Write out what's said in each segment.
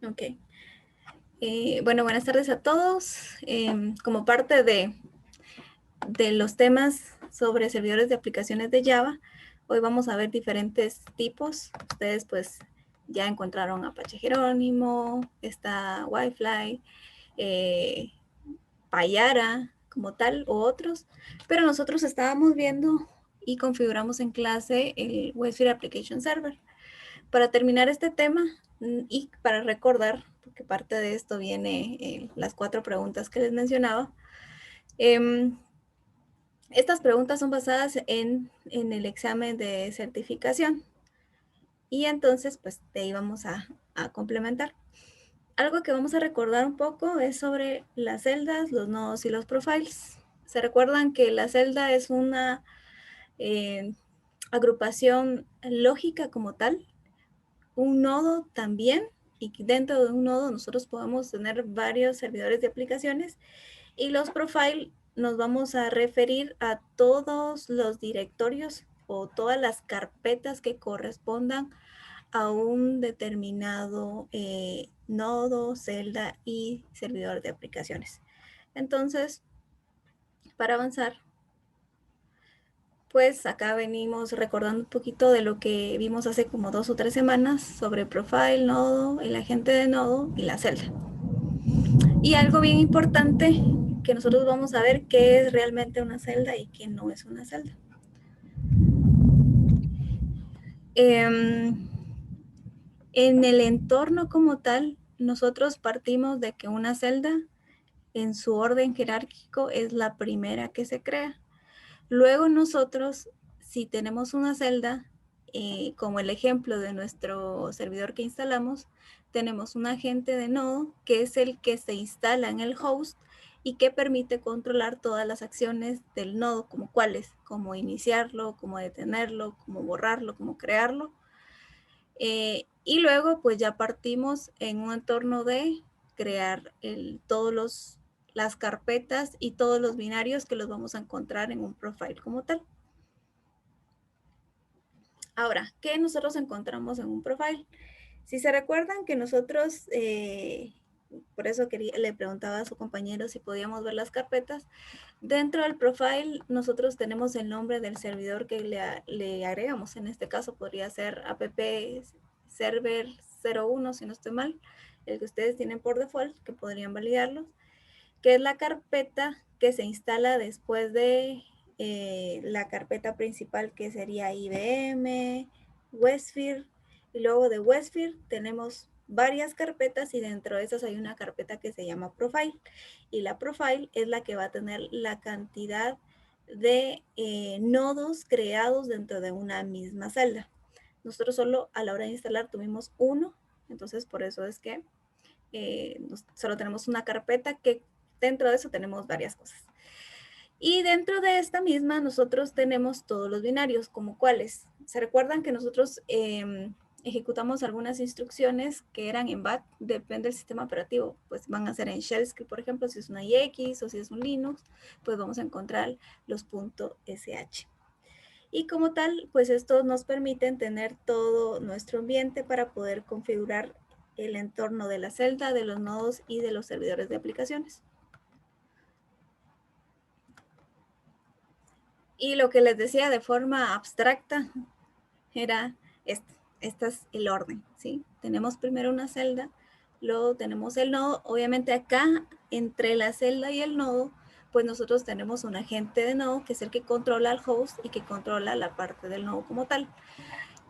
Ok. Bueno, buenas tardes a todos. Como parte de los temas sobre servidores de aplicaciones de Java, hoy vamos a ver diferentes tipos. Ustedes pues ya encontraron Apache Jerónimo, está Wi-Fi, Payara como tal o otros, pero nosotros estábamos viendo y configuramos en clase el WebSphere Application Server. Para terminar este tema y para recordar, porque parte de esto viene las 4 preguntas que les mencionaba, eh, estas preguntas son basadas en el examen de certificación y entonces pues de ahí vamos a complementar. Algo que vamos a recordar un poco es sobre las celdas, los nodos y los profiles. Se recuerdan que la celda es una agrupación lógica como tal, un nodo también, y dentro de un nodo nosotros podemos tener varios servidores de aplicaciones, y los profile nos vamos a referir a todos los directorios o todas las carpetas que correspondan a un determinado nodo, celda y servidor de aplicaciones. Entonces, para avanzar, pues acá venimos recordando un poquito de lo que vimos hace como 2 o 3 semanas sobre profile, nodo, el agente de nodo y la celda. Y algo bien importante que nosotros vamos a ver qué es realmente una celda y qué no es una celda. En el entorno como tal, nosotros partimos de que una celda en su orden jerárquico es la primera que se crea. Luego nosotros, si tenemos una celda, como el ejemplo de nuestro servidor que instalamos, tenemos un agente de nodo que es el que se instala en el host y que permite controlar todas las acciones del nodo, como cuáles, como iniciarlo, como detenerlo, como borrarlo, como crearlo. Y luego pues ya partimos en un entorno de crear las carpetas y todos los binarios que los vamos a encontrar en un profile como tal. Ahora, ¿qué nosotros encontramos en un profile? Si se recuerdan que nosotros, por eso le preguntaba a su compañero si podíamos ver las carpetas, dentro del profile nosotros tenemos el nombre del servidor que le agregamos. En este caso podría ser app server 01, si no estoy mal, el que ustedes tienen por default, que podrían validarlos, que es la carpeta que se instala después de la carpeta principal, que sería IBM, WebSphere, y luego de WebSphere tenemos varias carpetas y dentro de esas hay una carpeta que se llama Profile, y la Profile es la que va a tener la cantidad de nodos creados dentro de una misma celda. Nosotros solo a la hora de instalar tuvimos uno, entonces por eso es que solo tenemos una carpeta que dentro de eso tenemos varias cosas. Y dentro de esta misma nosotros tenemos todos los binarios, como cuáles. ¿Se recuerdan que nosotros ejecutamos algunas instrucciones que eran en BAT? Depende del sistema operativo, pues van a ser en shell script, por ejemplo, si es una IX o si es un Linux, pues vamos a encontrar los .sh. Y como tal, pues esto nos permite tener todo nuestro ambiente para poder configurar el entorno de la celda, de los nodos y de los servidores de aplicaciones. Y lo que les decía de forma abstracta era esto. Este es el orden, ¿sí? Tenemos primero una celda, luego tenemos el nodo. Obviamente acá, entre la celda y el nodo, pues nosotros tenemos un agente de nodo, que es el que controla el host y que controla la parte del nodo como tal.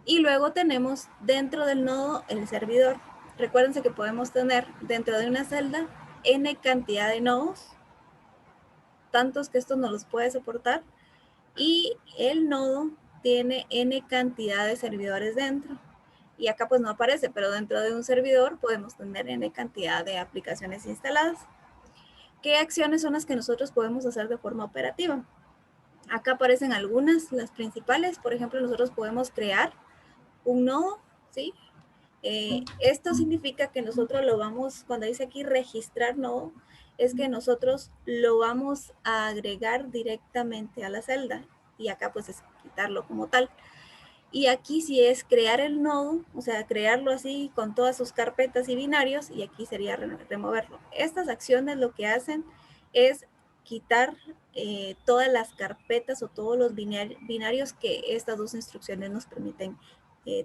Y luego tenemos dentro del nodo el servidor. Recuérdense que podemos tener dentro de una celda n cantidad de nodos, tantos que esto no los puede soportar, y el nodo tiene n cantidad de servidores dentro. Y acá pues no aparece, pero dentro de un servidor podemos tener n cantidad de aplicaciones instaladas. ¿Qué acciones son las que nosotros podemos hacer de forma operativa? Acá aparecen algunas, las principales. Por ejemplo, nosotros podemos crear un nodo, ¿sí? Esto significa que nosotros lo vamos, cuando dice aquí registrar nodo, es que nosotros lo vamos a agregar directamente a la celda, y acá pues es quitarlo como tal. Y aquí sí es crear el nodo, o sea, crearlo así con todas sus carpetas y binarios, y aquí sería removerlo. Estas acciones lo que hacen es quitar todas las carpetas o todos los binarios que estas dos instrucciones nos permiten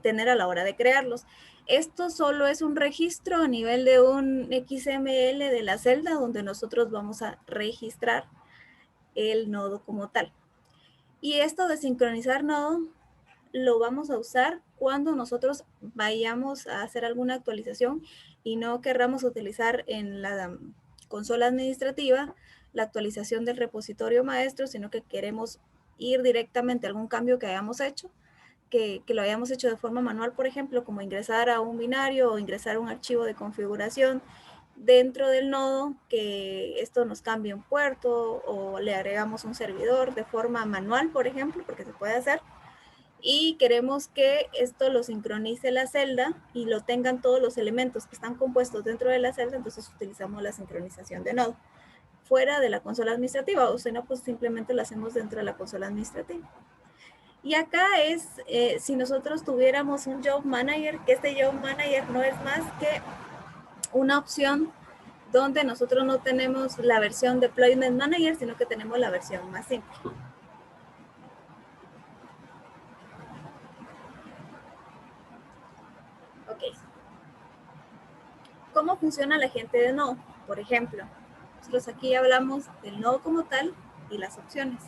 tener a la hora de crearlos. Esto solo es un registro a nivel de un XML de la celda donde nosotros vamos a registrar el nodo como tal. Y esto de sincronizar nodo lo vamos a usar cuando nosotros vayamos a hacer alguna actualización y no querramos utilizar en la consola administrativa la actualización del repositorio maestro, sino que queremos ir directamente a algún cambio que hayamos hecho, que lo hayamos hecho de forma manual, por ejemplo, como ingresar a un binario o ingresar a un archivo de configuración dentro del nodo, que esto nos cambie un puerto o le agregamos un servidor de forma manual, por ejemplo, porque se puede hacer, y queremos que esto lo sincronice la celda y lo tengan todos los elementos que están compuestos dentro de la celda, entonces utilizamos la sincronización de nodo fuera de la consola administrativa, o si no, pues simplemente lo hacemos dentro de la consola administrativa. Y acá es, si nosotros tuviéramos un Job Manager, que este Job Manager no es más que una opción donde nosotros no tenemos la versión Deployment Manager, sino que tenemos la versión más simple. Ok. ¿Cómo funciona la gente de nodo? Por ejemplo, nosotros aquí hablamos del nodo como tal y las opciones.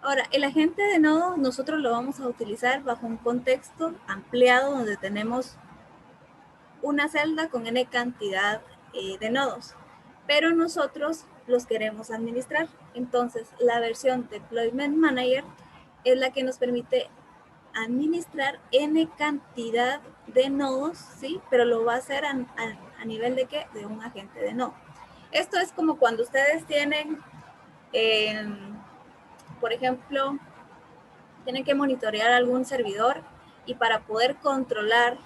Ahora, el agente de nodo nosotros lo vamos a utilizar bajo un contexto ampliado donde tenemos una celda con n cantidad de nodos, pero nosotros los queremos administrar. Entonces, la versión Deployment Manager es la que nos permite administrar n cantidad de nodos, ¿sí? Pero lo va a hacer a nivel de ¿qué? De un agente de nodo. Esto es como cuando ustedes tienen, por ejemplo, tienen que monitorear algún servidor y para poder controlar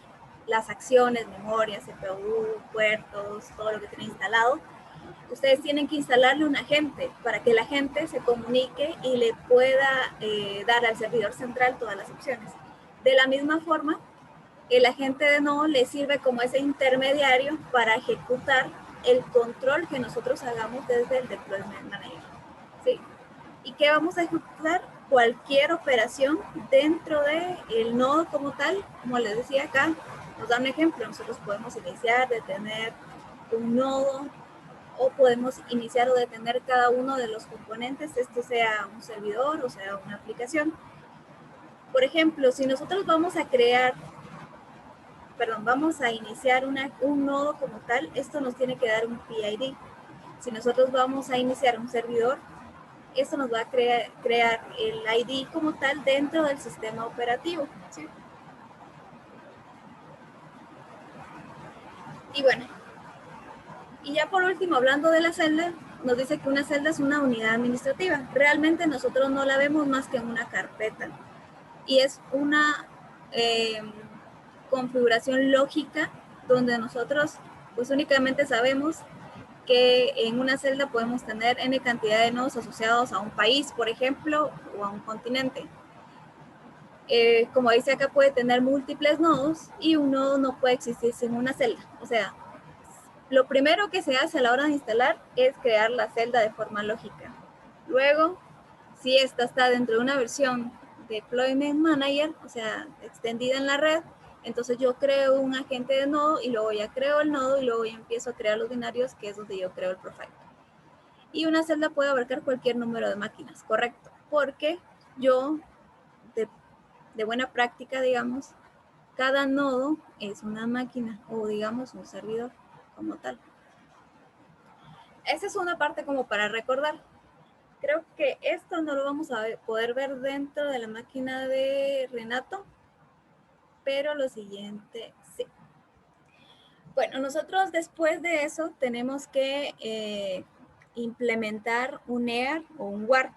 las acciones, memoria, CPU, puertos, todo lo que tienen instalado, ustedes tienen que instalarle un agente para que el agente se comunique y le pueda dar al servidor central todas las opciones. De la misma forma, el agente de nodo le sirve como ese intermediario para ejecutar el control que nosotros hagamos desde el Deployment Manager. ¿Sí? ¿Y qué vamos a ejecutar? Cualquier operación dentro del nodo como tal. Como les decía acá, nos da un ejemplo. Nosotros podemos iniciar, detener un nodo, o podemos iniciar o detener cada uno de los componentes, esto sea un servidor o sea una aplicación. Por ejemplo, si nosotros vamos a iniciar un nodo como tal, esto nos tiene que dar un PID. Si nosotros vamos a iniciar un servidor, esto nos va a crear el ID como tal dentro del sistema operativo, ¿sí? Y bueno, y ya por último, hablando de la celda, nos dice que una celda es una unidad administrativa. Realmente nosotros no la vemos más que en una carpeta. Y es una configuración lógica donde nosotros pues únicamente sabemos que en una celda podemos tener n cantidad de nodos asociados a un país, por ejemplo, o a un continente. Como dice acá, puede tener múltiples nodos y un nodo no puede existir sin una celda. O sea, lo primero que se hace a la hora de instalar es crear la celda de forma lógica. Luego, si esta está dentro de una versión Deployment Manager, o sea, extendida en la red, entonces yo creo un agente de nodo y luego ya creo el nodo y luego ya empiezo a crear los binarios, que es donde yo creo el profile. Y una celda puede abarcar cualquier número de máquinas, correcto, porque yo, de buena práctica, digamos, cada nodo es una máquina o digamos un servidor como tal. Esa es una parte como para recordar. Creo que esto no lo vamos a poder ver dentro de la máquina de Renato, pero lo siguiente sí. Bueno, nosotros después de eso tenemos que implementar un EAR o un WAR.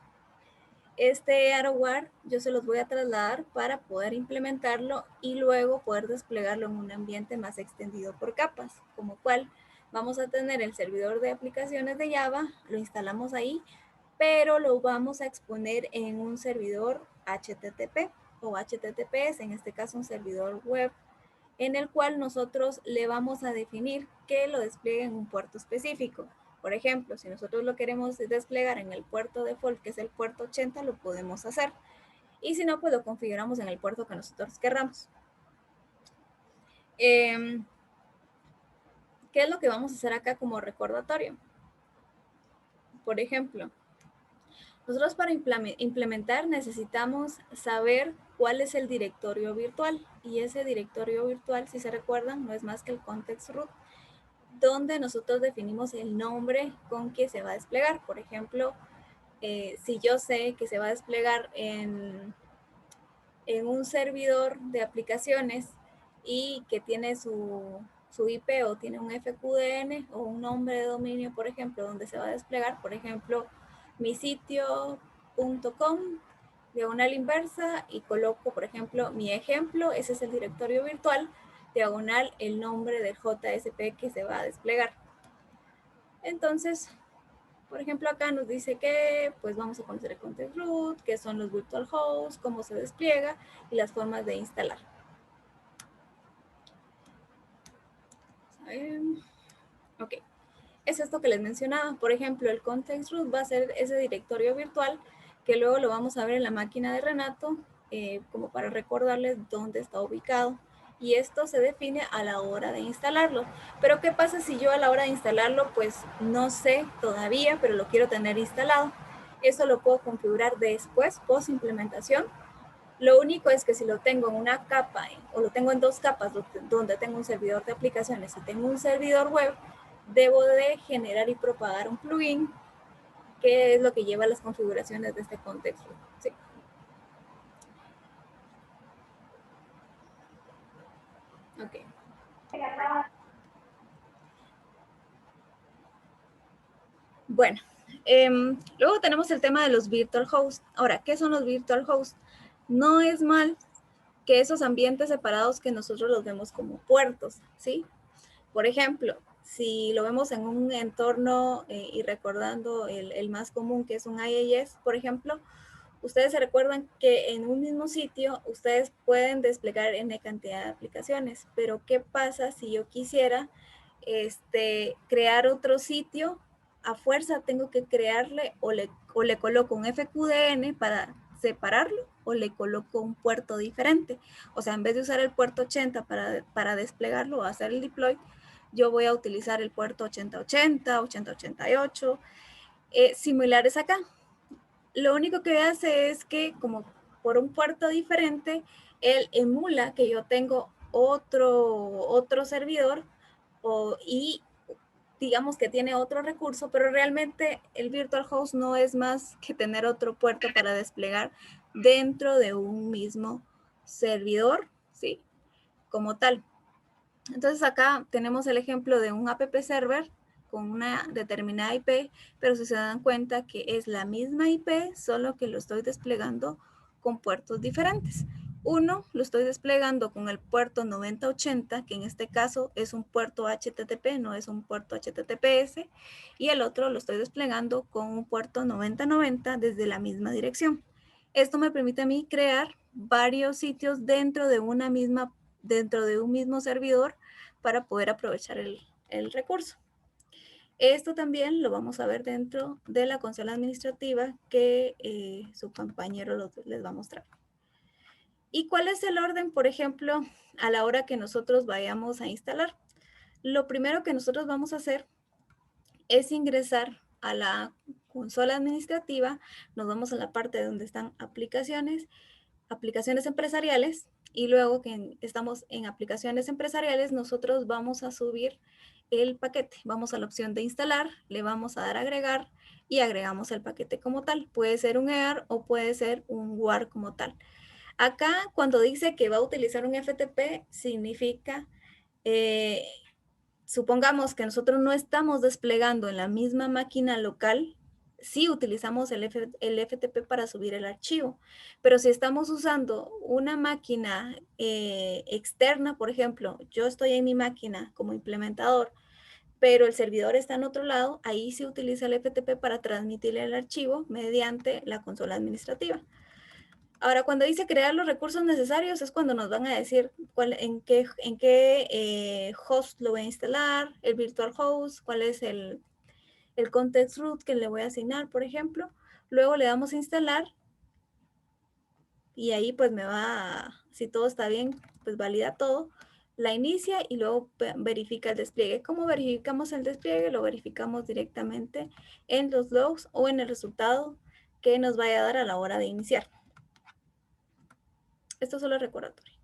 Este EAR o WAR yo se los voy a trasladar para poder implementarlo y luego poder desplegarlo en un ambiente más extendido por capas, como cual vamos a tener el servidor de aplicaciones de Java, lo instalamos ahí, pero lo vamos a exponer en un servidor HTTP. o HTTPS, en este caso un servidor web, en el cual nosotros le vamos a definir que lo despliegue en un puerto específico. Por ejemplo, si nosotros lo queremos desplegar en el puerto default, que es el puerto 80, lo podemos hacer. Y si no, pues lo configuramos en el puerto que nosotros querramos. ¿Qué es lo que vamos a hacer acá como recordatorio? Por ejemplo, nosotros para implementar necesitamos saber cuál es el directorio virtual. Y ese directorio virtual, si se recuerdan, no es más que el context root, donde nosotros definimos el nombre con que se va a desplegar. Por ejemplo, si yo sé que se va a desplegar en un servidor de aplicaciones y que tiene su IP o tiene un FQDN o un nombre de dominio, por ejemplo, donde se va a desplegar, por ejemplo, mi sitio.com, diagonal inversa, y coloco, por ejemplo, mi ejemplo, ese es el directorio virtual, diagonal el nombre del JSP que se va a desplegar. Entonces, por ejemplo, acá nos dice que pues vamos a conocer el context root, qué son los virtual hosts, cómo se despliega y las formas de instalar. Ok, es esto que les mencionaba. Por ejemplo, el context root va a ser ese directorio virtual que luego lo vamos a ver en la máquina de Renato, como para recordarles dónde está ubicado. Y esto se define a la hora de instalarlo. Pero ¿qué pasa si yo a la hora de instalarlo, pues no sé todavía, pero lo quiero tener instalado? Eso lo puedo configurar después, post implementación. Lo único es que si lo tengo en una capa o lo tengo en dos capas, donde tengo un servidor de aplicaciones y tengo un servidor web, debo de generar y propagar un plugin, que es lo que lleva las configuraciones de este contexto. ¿Sí? Ok. Bueno, luego tenemos el tema de los virtual hosts. Ahora, ¿qué son los virtual hosts? No es mal que esos ambientes separados que nosotros los vemos como puertos, ¿sí? Por ejemplo, si lo vemos en un entorno y recordando el más común que es un IIS, por ejemplo, ustedes se recuerdan que en un mismo sitio ustedes pueden desplegar N cantidad de aplicaciones, pero ¿qué pasa si yo quisiera crear otro sitio? A fuerza tengo que crearle o le coloco un FQDN para separarlo o le coloco un puerto diferente. O sea, en vez de usar el puerto 80 para desplegarlo o hacer el deploy, yo voy a utilizar el puerto 8080, 8088, similares acá. Lo único que hace es que como por un puerto diferente, él emula que yo tengo otro servidor y digamos que tiene otro recurso, pero realmente el virtual host no es más que tener otro puerto para desplegar dentro de un mismo servidor, ¿sí? Como tal. Entonces acá tenemos el ejemplo de un app server con una determinada IP, pero si se dan cuenta que es la misma IP, solo que lo estoy desplegando con puertos diferentes. Uno lo estoy desplegando con el puerto 9080, que en este caso es un puerto HTTP, no es un puerto HTTPS, y el otro lo estoy desplegando con un puerto 9090 desde la misma dirección. Esto me permite a mí crear varios sitios dentro de un mismo servidor para poder aprovechar el recurso. Esto también lo vamos a ver dentro de la consola administrativa que su compañero les va a mostrar. ¿Y cuál es el orden, por ejemplo, a la hora que nosotros vayamos a instalar? Lo primero que nosotros vamos a hacer es ingresar a la consola administrativa, nos vamos a la parte donde están aplicaciones empresariales, y luego que estamos en aplicaciones empresariales, nosotros vamos a subir el paquete. Vamos a la opción de instalar, le vamos a dar a agregar y agregamos el paquete como tal. Puede ser un EAR o puede ser un WAR como tal. Acá, cuando dice que va a utilizar un FTP, significa, supongamos que nosotros no estamos desplegando en la misma máquina local, sí utilizamos el FTP para subir el archivo, pero si estamos usando una máquina externa, por ejemplo, yo estoy en mi máquina como implementador, pero el servidor está en otro lado, ahí sí utiliza el FTP para transmitir el archivo mediante la consola administrativa. Ahora, cuando dice crear los recursos necesarios, es cuando nos van a decir en qué host lo voy a instalar, el virtual host, cuál es el context root que le voy a asignar, por ejemplo. Luego le damos a instalar y ahí pues me va, si todo está bien, pues valida todo, la inicia y luego verifica el despliegue. ¿Cómo verificamos el despliegue? Lo verificamos directamente en los logs o en el resultado que nos vaya a dar a la hora de iniciar. Esto solo es recordatorio.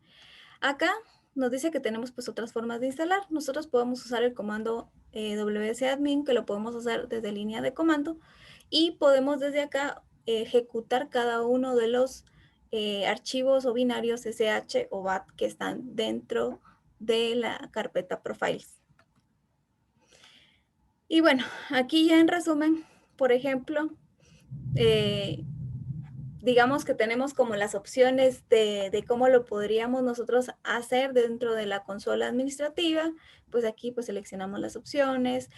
Acá nos dice que tenemos pues otras formas de instalar. Nosotros podemos usar el comando wsadmin, que lo podemos hacer desde línea de comando, y podemos desde acá ejecutar cada uno de los archivos o binarios SH o BAT que están dentro de la carpeta Profiles. Y bueno, aquí ya en resumen, por ejemplo, digamos que tenemos como las opciones de cómo lo podríamos nosotros hacer dentro de la consola administrativa. Pues aquí pues seleccionamos las opciones.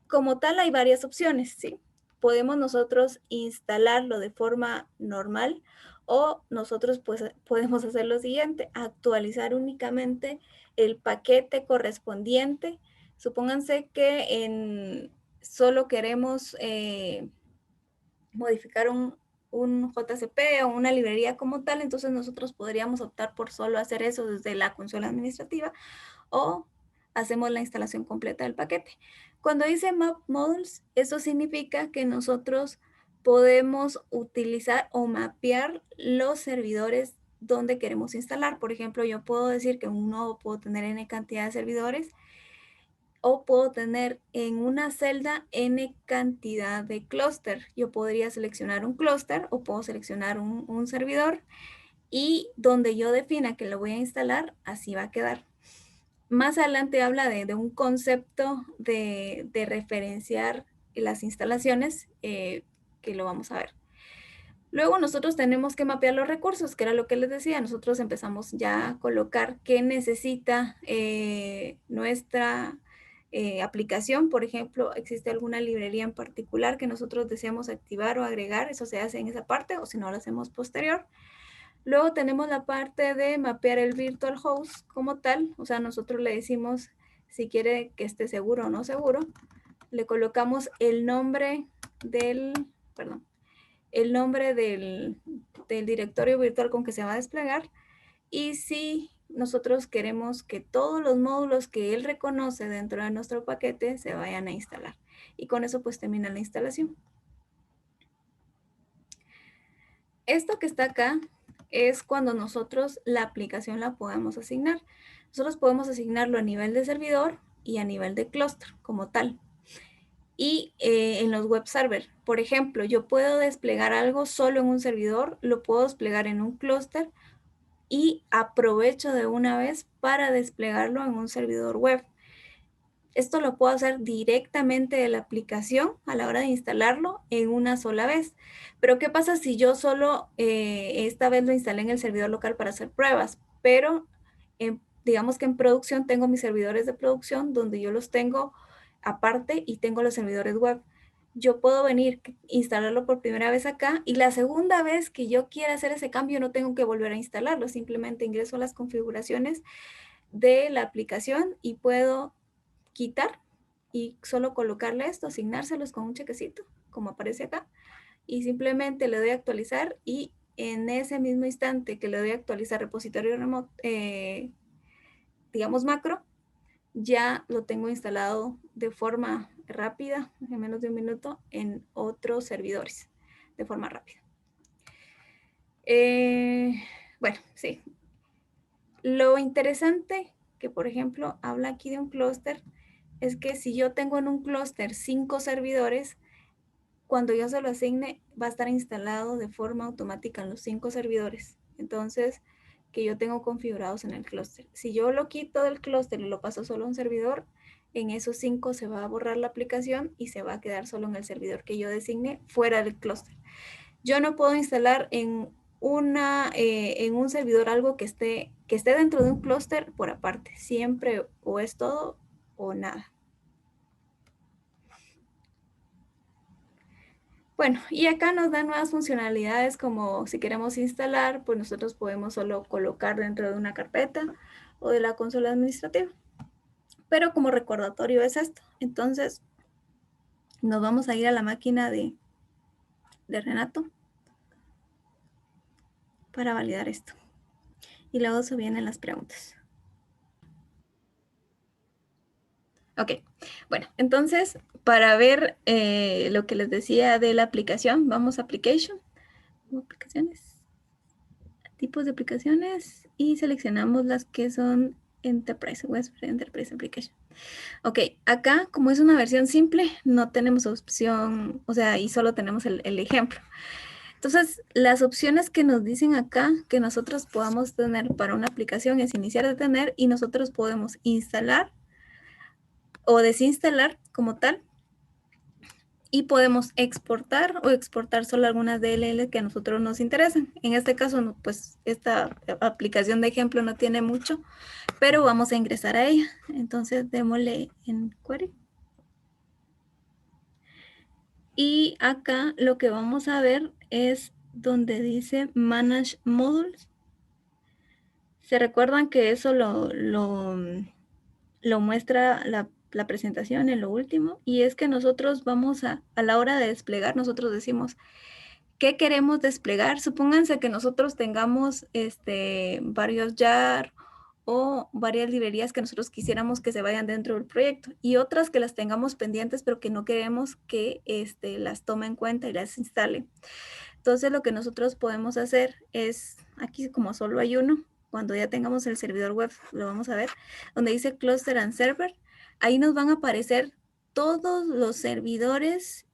Como tal hay varias opciones, ¿sí? Podemos nosotros instalarlo de forma normal o nosotros pues podemos hacer lo siguiente, actualizar únicamente el paquete correspondiente. Supónganse que solo queremos modificar un JCP o una librería como tal, entonces nosotros podríamos optar por solo hacer eso desde la consola administrativa o hacemos la instalación completa del paquete. Cuando dice Map Modules, eso significa que nosotros podemos utilizar o mapear los servidores donde queremos instalar. Por ejemplo, yo puedo decir que en un nodo puedo tener n cantidad de servidores o puedo tener en una celda n cantidad de clúster. Yo podría seleccionar un clúster o puedo seleccionar un servidor y donde yo defina que lo voy a instalar, así va a quedar. Más adelante habla de un concepto de referenciar las instalaciones que lo vamos a ver. Luego nosotros tenemos que mapear los recursos, que era lo que les decía. Nosotros empezamos ya a colocar qué necesita nuestra aplicación. Por ejemplo, existe alguna librería en particular que nosotros deseamos activar o agregar. Eso se hace en esa parte o si no lo hacemos posterior. Luego tenemos la parte de mapear el virtual host como tal. O sea, nosotros le decimos si quiere que esté seguro o no seguro. Le colocamos el nombre del directorio virtual con que se va a desplegar y si nosotros queremos que todos los módulos que él reconoce dentro de nuestro paquete se vayan a instalar. Y con eso pues termina la instalación. Esto que está acá es cuando nosotros la aplicación la podemos asignar. Nosotros podemos asignarlo a nivel de servidor y a nivel de clúster como tal. Y en los web server, por ejemplo, yo puedo desplegar algo solo en un servidor, lo puedo desplegar en un clúster y aprovecho de una vez para desplegarlo en un servidor web. Esto lo puedo hacer directamente de la aplicación a la hora de instalarlo en una sola vez. Pero ¿qué pasa si yo solo esta vez lo instalé en el servidor local para hacer pruebas? Pero digamos que en producción tengo mis servidores de producción donde yo los tengo aparte y tengo los servidores web. Yo puedo venir, instalarlo por primera vez acá y la segunda vez que yo quiera hacer ese cambio no tengo que volver a instalarlo. Simplemente ingreso a las configuraciones de la aplicación y puedo quitar y solo colocarle esto, asignárselos con un chequecito, como aparece acá, y simplemente le doy a actualizar y en ese mismo instante que le doy a actualizar repositorio remoto, digamos macro, ya lo tengo instalado de forma rápida, en menos de un minuto, en otros servidores, de forma rápida. Bueno, sí. Lo interesante que, por ejemplo, habla aquí de un clúster, es que si yo tengo en un clúster 5 servidores, cuando yo se lo asigne, va a estar instalado de forma automática en los 5 servidores. Entonces, que yo tengo configurados en el clúster. Si yo lo quito del clúster y lo paso solo a un servidor, en esos 5 se va a borrar la aplicación y se va a quedar solo en el servidor que yo designe fuera del clúster. Yo no puedo instalar en un servidor algo que esté dentro de un clúster por aparte. Siempre o es todo o nada. Bueno, y acá nos dan nuevas funcionalidades como si queremos instalar, pues nosotros podemos solo colocar dentro de una carpeta o de la consola administrativa. Pero como recordatorio es esto. Entonces, nos vamos a ir a la máquina de Renato para validar esto. Y luego se vienen las preguntas. Ok, bueno, entonces para ver lo que les decía de la aplicación, vamos a Application, aplicaciones, tipos de aplicaciones y seleccionamos las que son Enterprise, Westford Enterprise Application. Ok, acá como es una versión simple, no tenemos opción, o sea, y solo tenemos el ejemplo. Entonces, las opciones que nos dicen acá que nosotros podamos tener para una aplicación es iniciar de tener y nosotros podemos instalar o desinstalar como tal y podemos exportar o exportar solo algunas DLL que a nosotros nos interesan. En este caso, pues esta aplicación de ejemplo no tiene mucho, pero vamos a ingresar a ella. Entonces, démosle en Query. Y acá lo que vamos a ver es donde dice Manage Modules. ¿Se recuerdan que eso lo muestra la presentación en lo último? Y es que nosotros vamos a la hora de desplegar, nosotros decimos, ¿qué queremos desplegar? Supónganse que nosotros tengamos varios JAR o varias librerías que nosotros quisiéramos que se vayan dentro del proyecto y otras que las tengamos pendientes pero que no queremos que las tome en cuenta y las instale. Entonces lo que nosotros podemos hacer es, aquí como solo hay uno, cuando ya tengamos el servidor web, lo vamos a ver, donde dice Cluster and Server, ahí nos van a aparecer todos los servidores,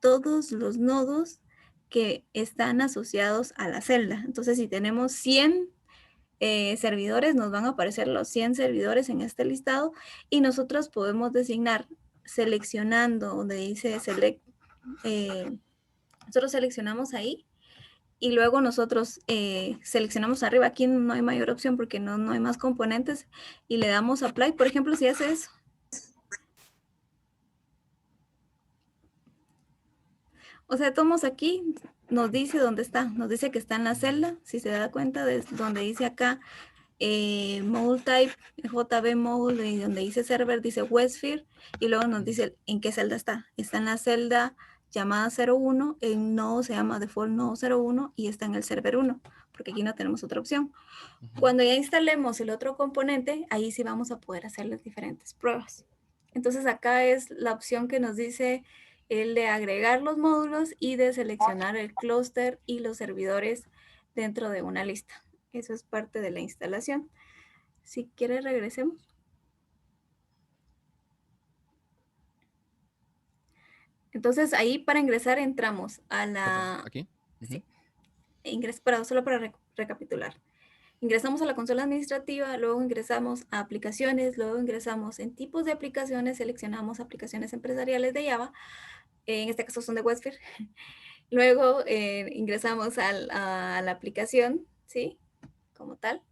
todos los nodos que están asociados a la celda. Entonces, si tenemos 100 servidores, nos van a aparecer los 100 servidores en este listado y nosotros podemos designar seleccionando donde dice Select, nosotros seleccionamos ahí y luego nosotros seleccionamos arriba. Aquí no hay mayor opción porque no hay más componentes y le damos Apply. Por ejemplo, si hace eso. O sea, tomamos aquí, nos dice dónde está, nos dice que está en la celda, si se da cuenta de donde dice acá module type, JB module, y donde dice server dice Westfield, y luego nos dice en qué celda está. Está en la celda llamada 01, el nodo se llama default nodo 01 y está en el server 1, porque aquí no tenemos otra opción. Cuando ya instalemos el otro componente, ahí sí vamos a poder hacer las diferentes pruebas. Entonces acá es la opción que nos dice el de agregar los módulos y de seleccionar el clúster y los servidores dentro de una lista. Eso es parte de la instalación. Si quiere, regresemos. Entonces ahí para ingresar entramos a la... ¿Aquí? Sí, solo para recapitular. Ingresamos a la consola administrativa, luego ingresamos a aplicaciones, luego ingresamos en tipos de aplicaciones, seleccionamos aplicaciones empresariales de Java, en este caso son de Westfield. Luego ingresamos a la aplicación, ¿sí? Como tal.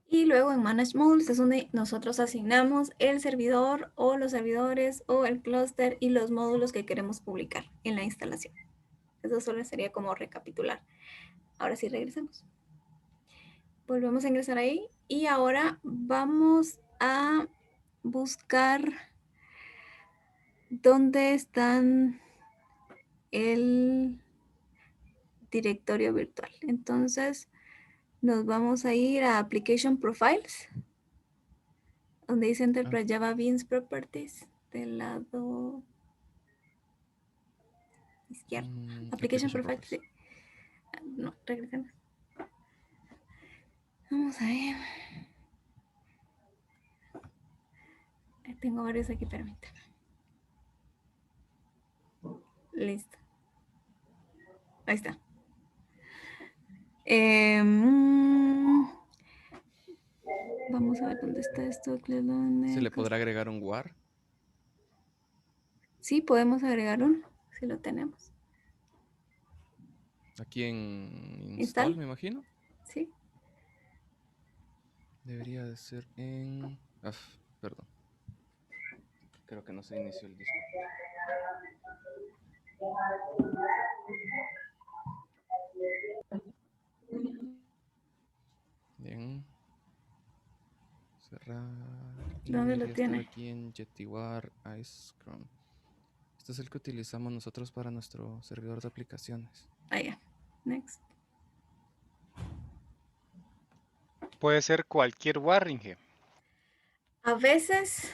Y luego en Manage Modules es donde nosotros asignamos el servidor o los servidores o el clúster y los módulos que queremos publicar en la instalación. Eso solo sería como recapitular. Ahora sí regresamos. Volvemos a ingresar ahí y ahora vamos a buscar dónde están el directorio virtual. Entonces nos vamos a ir a Application Profiles, donde dice Enterprise Java Beans Properties, del lado izquierdo. Application Profiles, sí. No, regresemos. Vamos a ver. Tengo varios aquí, permítanme. Listo. Ahí está. Vamos a ver dónde está esto. ¿Se le podrá agregar un WAR? Sí, podemos agregar uno, si lo tenemos. Aquí en Install, Install, me imagino. sí. Debería de ser en... perdón. Creo que no se inició el disco. Bien. Cerrar. Y ¿Dónde lo debería estar tiene? aquí en Jettiware Icecrown. Este es el que utilizamos nosotros para nuestro servidor de aplicaciones. Ah, ya. Next. Puede ser cualquier Warringe. A veces,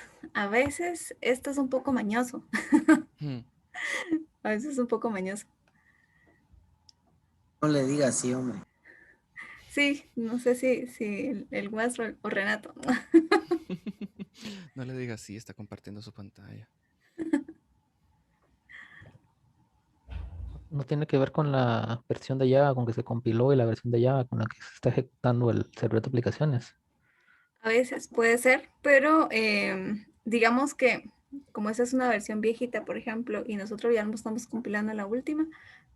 esto es un poco mañoso. A veces es un poco mañoso. No le diga así, hombre. Sí, no sé si el Guas o Renato. No le diga así, está compartiendo su pantalla. No tiene que ver con la versión de Java con que se compiló y la versión de Java con la que se está ejecutando el servidor de aplicaciones. A veces puede ser, pero digamos que como esa es una versión viejita, por ejemplo, y nosotros ya no estamos compilando la última,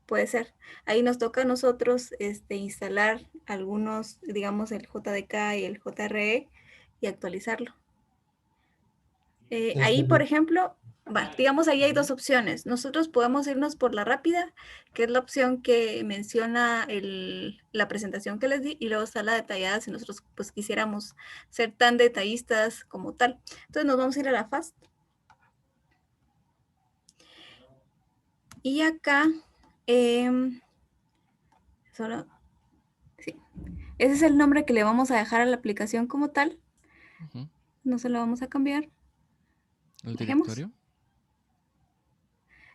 puede ser. Ahí nos toca a nosotros instalar algunos, digamos, el JDK y el JRE y actualizarlo. Ahí, por ejemplo, digamos, ahí hay dos opciones. Nosotros podemos irnos por la rápida, que es la opción que menciona la presentación que les di, y luego está la detallada si nosotros pues quisiéramos ser tan detallistas como tal. Entonces nos vamos a ir a la fast. Y acá, sí, ese es el nombre que le vamos a dejar a la aplicación como tal. No se lo vamos a cambiar. ¿El Dejemos. directorio?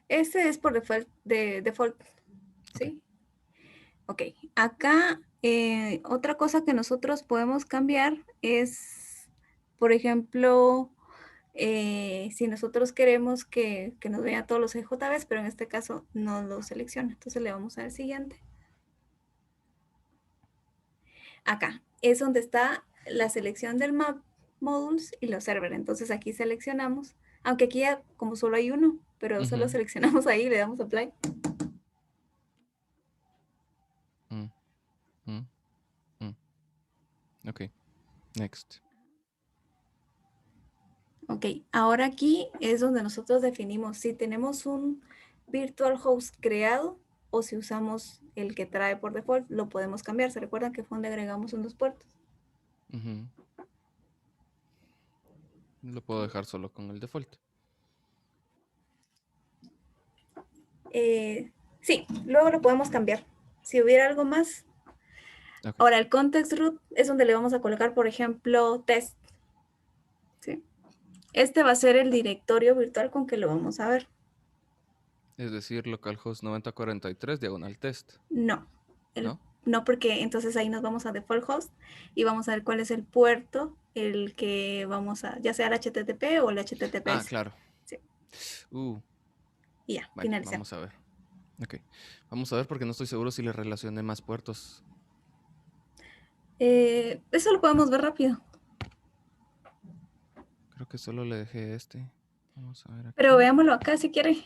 Este es por default, ¿sí? Ok, acá otra cosa que nosotros podemos cambiar es, por ejemplo, si nosotros queremos que nos vea todos los EJBs, pero en este caso no lo selecciona. Entonces le vamos a dar siguiente. Acá es donde está la selección del map modules y los servers. Entonces aquí seleccionamos, aunque aquí ya como solo hay uno, pero solo seleccionamos ahí y le damos apply. Ok, next. Ok, ahora aquí es donde nosotros definimos si tenemos un virtual host creado o si usamos el que trae por default, lo podemos cambiar. ¿Se recuerdan que fue donde agregamos unos puertos? Lo puedo dejar solo con el default. Sí, luego lo podemos cambiar. Si hubiera algo más. Okay. Ahora, el context root es donde le vamos a colocar, por ejemplo, test. ¿Sí? Este va a ser el directorio virtual con que lo vamos a ver. Es decir, localhost 9043 diagonal test. No. No, porque entonces ahí nos vamos a default host y vamos a ver cuál es el puerto, el que vamos a, ya sea el HTTP o el HTTPS. Ah, claro. Sí. Y ya, bueno, finalizamos. Vamos a ver. Ok. Vamos a ver porque no estoy seguro si le relacioné más puertos. Eso lo podemos ver rápido. Creo que solo le dejé este. Vamos a ver aquí. Pero veámoslo acá si quiere.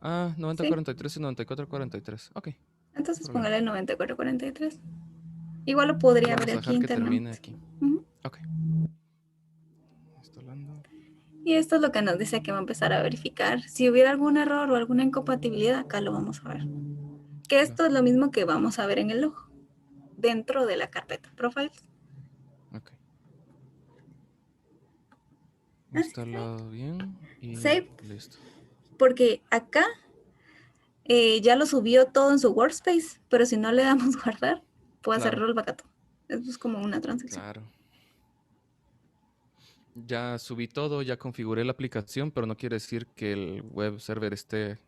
Ah, 9043 y 9443. Ok. Entonces póngale el 9443. Igual lo podría ver aquí internamente. Aquí. Ok. Instalando. Y esto es lo que nos dice que va a empezar a verificar. Si hubiera algún error o alguna incompatibilidad, acá lo vamos a ver. Que esto es lo mismo que vamos a ver en el log, dentro de la carpeta Profiles. Ok. Instalado bien y Save. Listo. Porque acá ya lo subió todo en su workspace, pero si no le damos guardar, puede hacer rollback a todo. Esto es como una transacción. Claro. Ya subí todo, ya configuré la aplicación, pero no quiere decir que el web server esté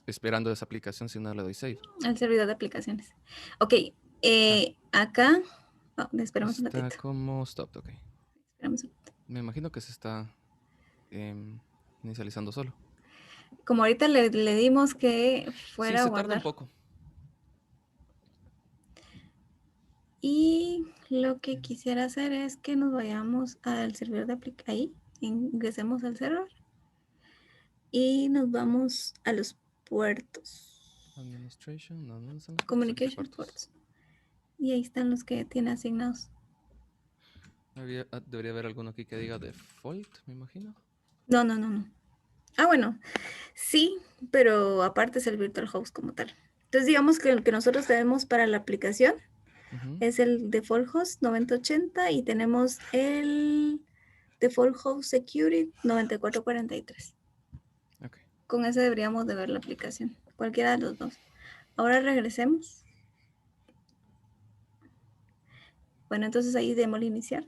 esperando esa aplicación si no le doy save. El servidor de aplicaciones. Ok, acá, esperemos un ratito. Está como stopped, ok. Esperemos un ratito. Me imagino que se está inicializando solo. Como ahorita le dimos que fuera a guardar. Tarda un poco. Y lo que quisiera hacer es que nos vayamos al servidor de aplicación. Ahí, ingresemos al server. Y nos vamos a los puertos. Administration, no, ¿dónde están los Communication ports. Y ahí están los que tiene asignados. Debería haber alguno aquí que diga default, me imagino. No. Ah, bueno, sí, pero aparte es el virtual host como tal. Entonces, digamos que el que nosotros tenemos para la aplicación Ujú. es el default host 9080 y tenemos el default host security 9443. Ok. Con ese deberíamos de ver la aplicación, cualquiera de los dos. Ahora regresemos. Bueno, entonces ahí démosle iniciar.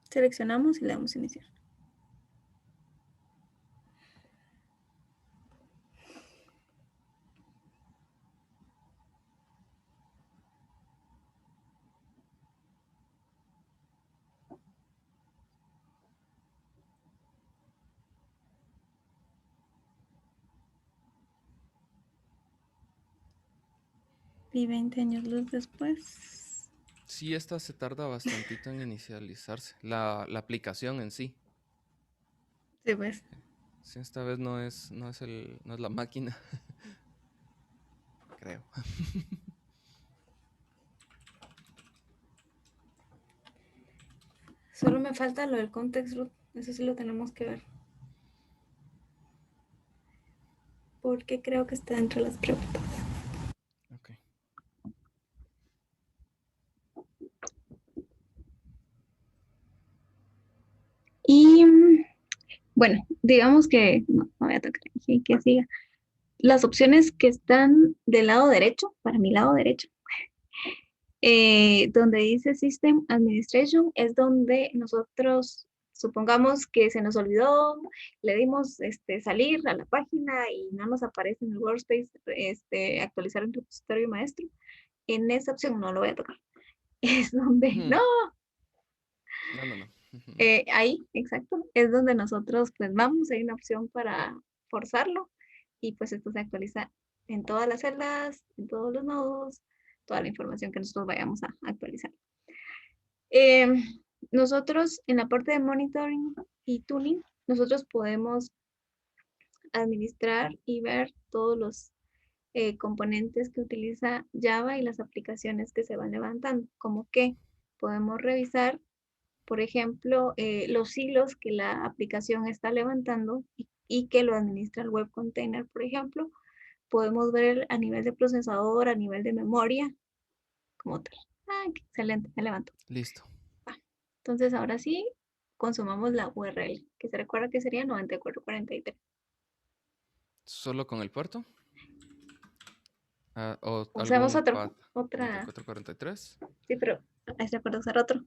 Seleccionamos y le damos iniciar. Y 20 años luz después. Sí, esta se tarda bastantito en inicializarse. La aplicación en sí. Sí, pues. Sí, esta vez no es la máquina, creo. Solo me falta lo del context root. Eso sí lo tenemos que ver. Porque creo que está entre las preguntas. Ok. Y bueno, digamos que no voy a tocar aquí, que siga. Las opciones que están del lado derecho, para mi lado derecho, donde dice System Administration, es donde nosotros supongamos que se nos olvidó, le dimos salir a la página y no nos aparece en el workspace actualizar el repositorio maestro. En esa opción no lo voy a tocar. Es donde, no, Ujú. No, no, no. ahí, exacto, es donde nosotros pues vamos, hay una opción para forzarlo y pues esto se actualiza en todas las celdas, en todos los nodos, toda la información que nosotros vayamos a actualizar. Eh, nosotros en la parte de monitoring y tuning, nosotros podemos administrar y ver todos los componentes que utiliza Java y las aplicaciones que se van levantando, como que podemos revisar, por ejemplo, los hilos que la aplicación está levantando y que lo administra el web container, por ejemplo. Podemos ver a nivel de procesador, a nivel de memoria, como tal. Ah, qué excelente, me levanto. Listo. Entonces, ahora sí, consumamos la URL, que se recuerda que sería 9443. ¿Solo con el puerto? Ah, ¿o Usemos algún otro, path? otra, 9443. sí, pero ahí se recuerda usar otro.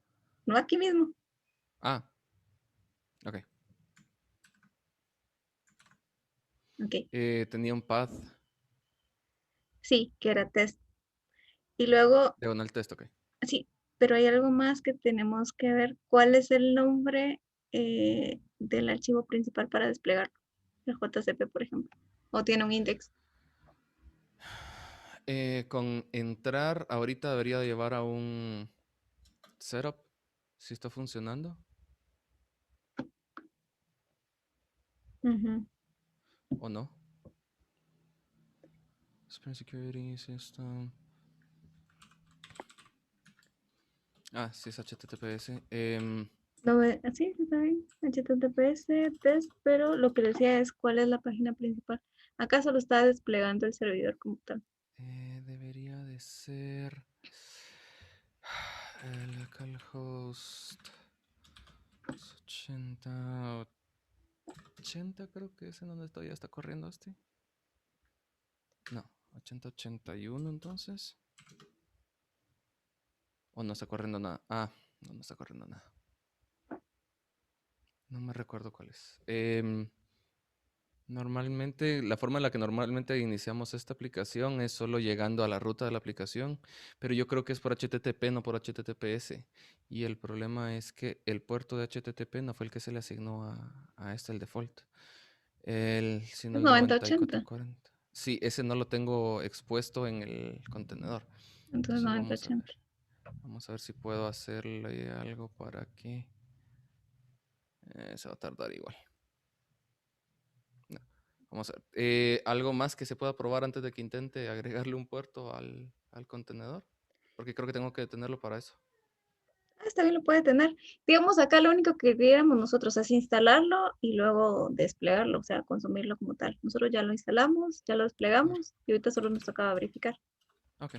No aquí mismo. Ah, ok. Ok, Tenía un path sí, que era test. Y luego, diagonal test, ok. sí, pero hay algo más que tenemos que ver. ¿Cuál es el nombre del archivo principal para desplegarlo? El JCP, por ejemplo. O tiene un index. Con entrar, ahorita debería llevar a un setup, si está funcionando. Ujú. ¿O no? Spring Security System. Ah, sí es HTTPS. Sí, está bien. HTTPS test, pero lo que decía es cuál es la página principal. Acá solo está desplegando el servidor como tal. Debería de ser el localhost 80 creo que es en donde todavía está corriendo este. No, 8081 entonces. O no está corriendo nada. Ah, no, no está corriendo nada. No me recuerdo cuál es. Normalmente, la forma en la que normalmente iniciamos esta aplicación es solo llegando a la ruta de la aplicación, pero yo creo que es por HTTP, no por HTTPS. Y el problema es que el puerto de HTTP no fue el que se le asignó a este, el default. Sino Es el 9080. 9440. Sí, ese no lo tengo expuesto en el contenedor. Entonces Entonces vamos a 9080. ver. Vamos a ver si puedo hacerle algo para que se va a tardar igual. No. Vamos a ver. ¿Algo más que se pueda probar antes de que intente agregarle un puerto al contenedor? Porque creo que tengo que detenerlo para eso. Está bien, lo puede tener. Digamos, acá lo único que queríamos nosotros es instalarlo y luego desplegarlo, o sea, consumirlo como tal. Nosotros ya lo instalamos, ya lo desplegamos y ahorita solo nos tocaba verificar. Ok.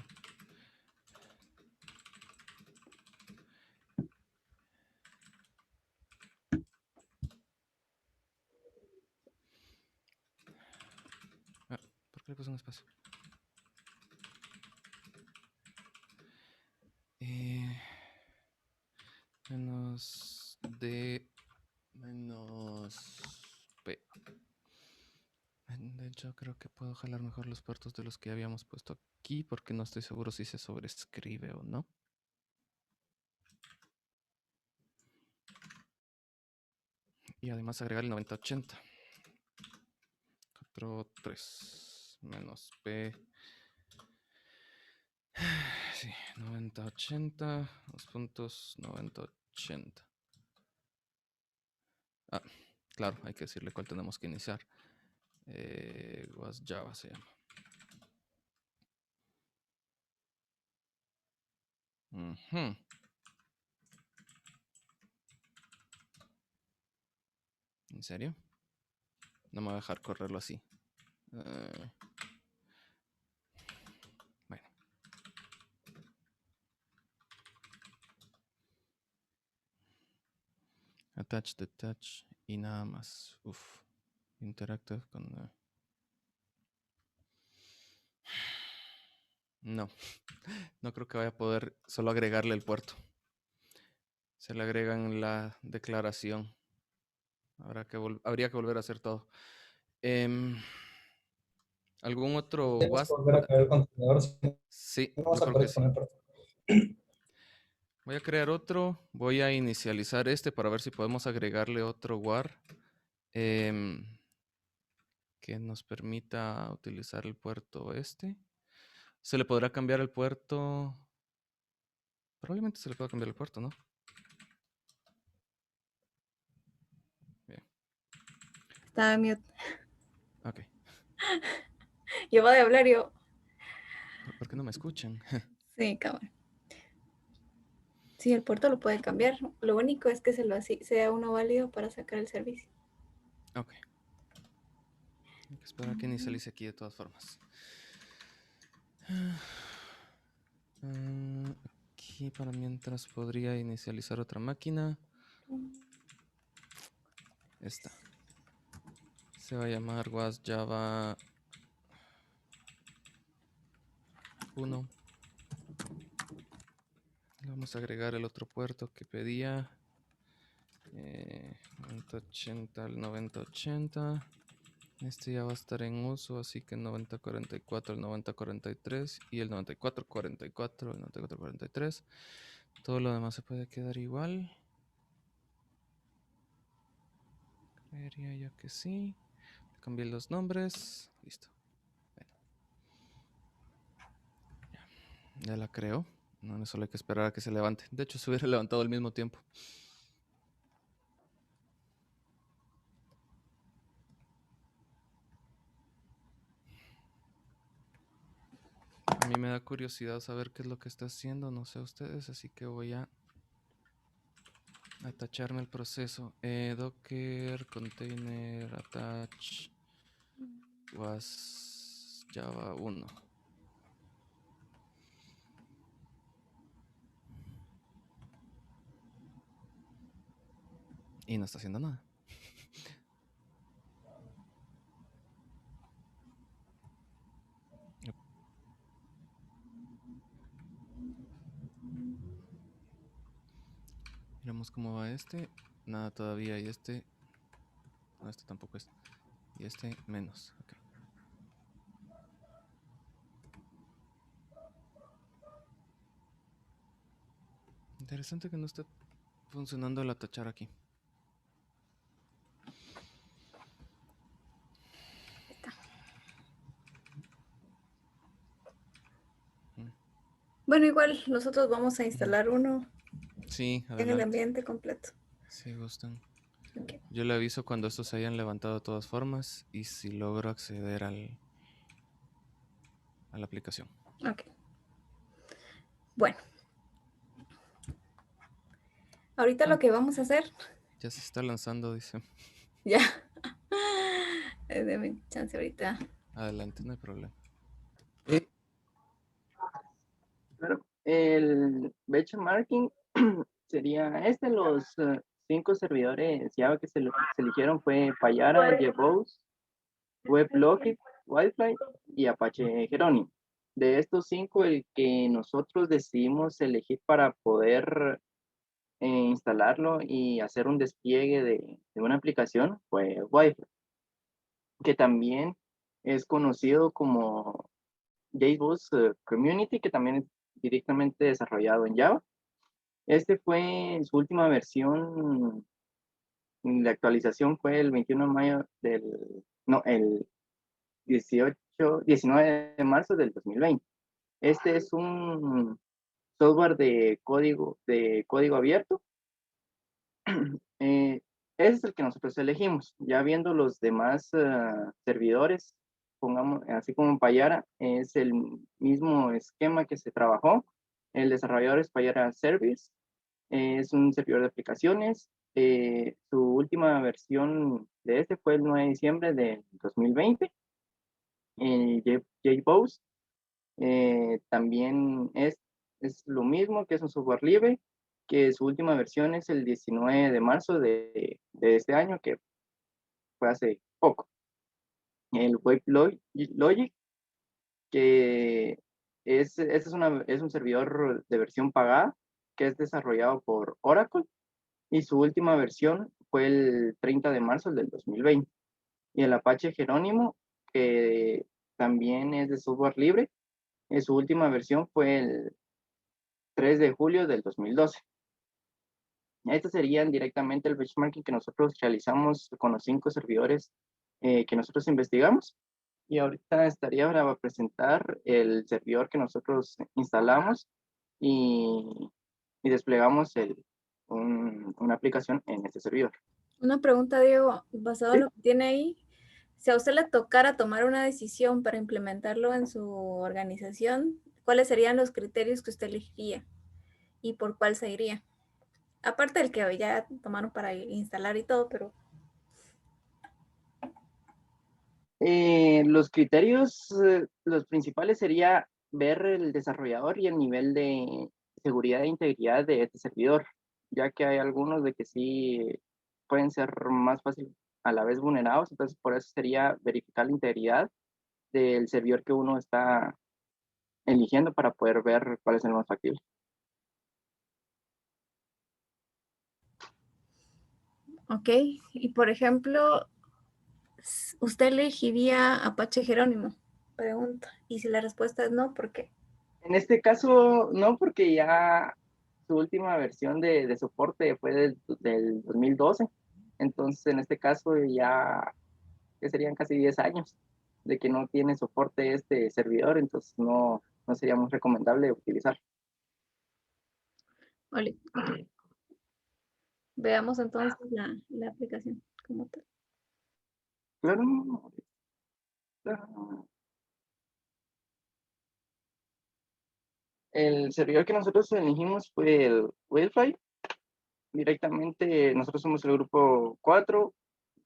Ah, ¿por qué le puse un espacio? Menos D menos P. De hecho, creo que puedo jalar mejor los puertos de los que habíamos puesto aquí porque no estoy seguro si se sobrescribe o no. Y además agregar el 9080. 4, 3 menos P. Sí, 9080, 2.9080. Ah, claro, hay que decirle cuál tenemos que iniciar. Was Java se llama. Ujú. ¿En serio? No me va a dejar correrlo así. Bueno. Attach, detach y nada más. Uf. Interactive con... No. No creo que vaya a poder solo agregarle el puerto. Se le agrega en la declaración. Habría que volver a hacer todo. ¿Algún otro Tenemos WAS? que volver a crear el contenedor. Si Sí, no, yo vamos a creo que poder sí. poner por- Voy a crear otro. Voy a inicializar este para ver si podemos agregarle otro WAR que nos permita utilizar el puerto este. Se le podrá cambiar el puerto. Probablemente se le pueda cambiar el puerto, ¿no? Bien. Estaba en mute. Ok. Yo voy a hablar yo. ¿Por qué no me escuchan? Sí, cabrón. Sí, el puerto lo puede cambiar. Lo único es que sea uno válido para sacar el servicio. Ok. Hay que esperar a que inicialice aquí de todas formas. Aquí para mientras podría inicializar otra máquina. Esta. Se va a llamar Was Java 1. Le vamos a agregar el otro puerto que pedía. 9080 al 9080. Este ya va a estar en uso, así que el 9044, el 9043 y el 9444, el 9443. Todo lo demás se puede quedar igual. Creería yo que sí. Cambié los nombres. Listo. Bueno. Ya la creo. No, solo hay que esperar a que se levante. De hecho, se hubiera levantado al mismo tiempo. A mí me da curiosidad saber qué es lo que está haciendo. No sé ustedes, así que voy a atacharme el proceso. Docker container attach was Java 1. Y no está haciendo nada. Miramos cómo va este. Nada todavía. Y este... No, este tampoco es. Y este menos. Ok. Interesante que no esté funcionando el atachar aquí. Bueno, igual nosotros vamos a instalar uno Sí, en el adelante. ambiente completo. Si gustan. Okay. Yo le aviso cuando estos se hayan levantado de todas formas y si logro acceder a la aplicación. Ok. Bueno. Ahorita lo que vamos a hacer, Ya se está lanzando, dice. ya. Deme chance ahorita. Adelante, no hay problema. Claro, el benchmarking sería los 5 servidores Java que se eligieron fue Payara, JBoss, WebLogic, Wi-Fi y Apache Geronimo. De estos 5, el que nosotros decidimos elegir para poder instalarlo y hacer un despliegue de una aplicación fue Wi-Fi, que también es conocido como JBoss Community, que también es directamente desarrollado en Java. Este fue su última versión, la actualización fue el 21 de mayo el 19 de marzo del 2020. Este es un software de código abierto. Ese es el que nosotros elegimos. Ya viendo los demás servidores, pongamos, así como Payara, es el mismo esquema que se trabajó. El desarrollador es Payara Service, es un servidor de aplicaciones. Su última versión de este fue el 9 de diciembre del 2020. JBoss también es lo mismo, que es un software libre, que su última versión es el 19 de marzo de este año, que fue hace poco. El WebLogic, que es un servidor de versión pagada, que es desarrollado por Oracle, y su última versión fue el 30 de marzo del 2020. Y el Apache Geronimo, que también es de software libre, su última versión fue el 3 de julio del 2012. Estos serían directamente el benchmarking que nosotros realizamos con los 5 servidores que nosotros investigamos. Y ahorita estaría para presentar el servidor que nosotros instalamos y desplegamos una aplicación en este servidor. Una pregunta, Diego, basado en Sí. lo que tiene ahí, si a usted le tocara tomar una decisión para implementarlo en su organización, ¿cuáles serían los criterios que usted elegiría y por cuál se iría? Aparte del que ya tomaron para instalar y todo, pero Los criterios, los principales sería ver el desarrollador y el nivel de seguridad e integridad de este servidor, ya que hay algunos de que sí pueden ser más fácil a la vez vulnerados, entonces por eso sería verificar la integridad del servidor que uno está eligiendo para poder ver cuál es el más factible. ok. Y por ejemplo, ¿usted elegiría Apache Jerónimo? Pregunta. Y si la respuesta es no, ¿por qué? En este caso, no, porque ya su última versión de soporte fue del 2012. Entonces, en este caso ya serían casi 10 años de que no tiene soporte este servidor, entonces no sería muy recomendable utilizar. Vale. Veamos entonces la aplicación como tal. Claro, claro. El servidor que nosotros elegimos fue el Wi-Fi. Directamente nosotros somos el grupo 4,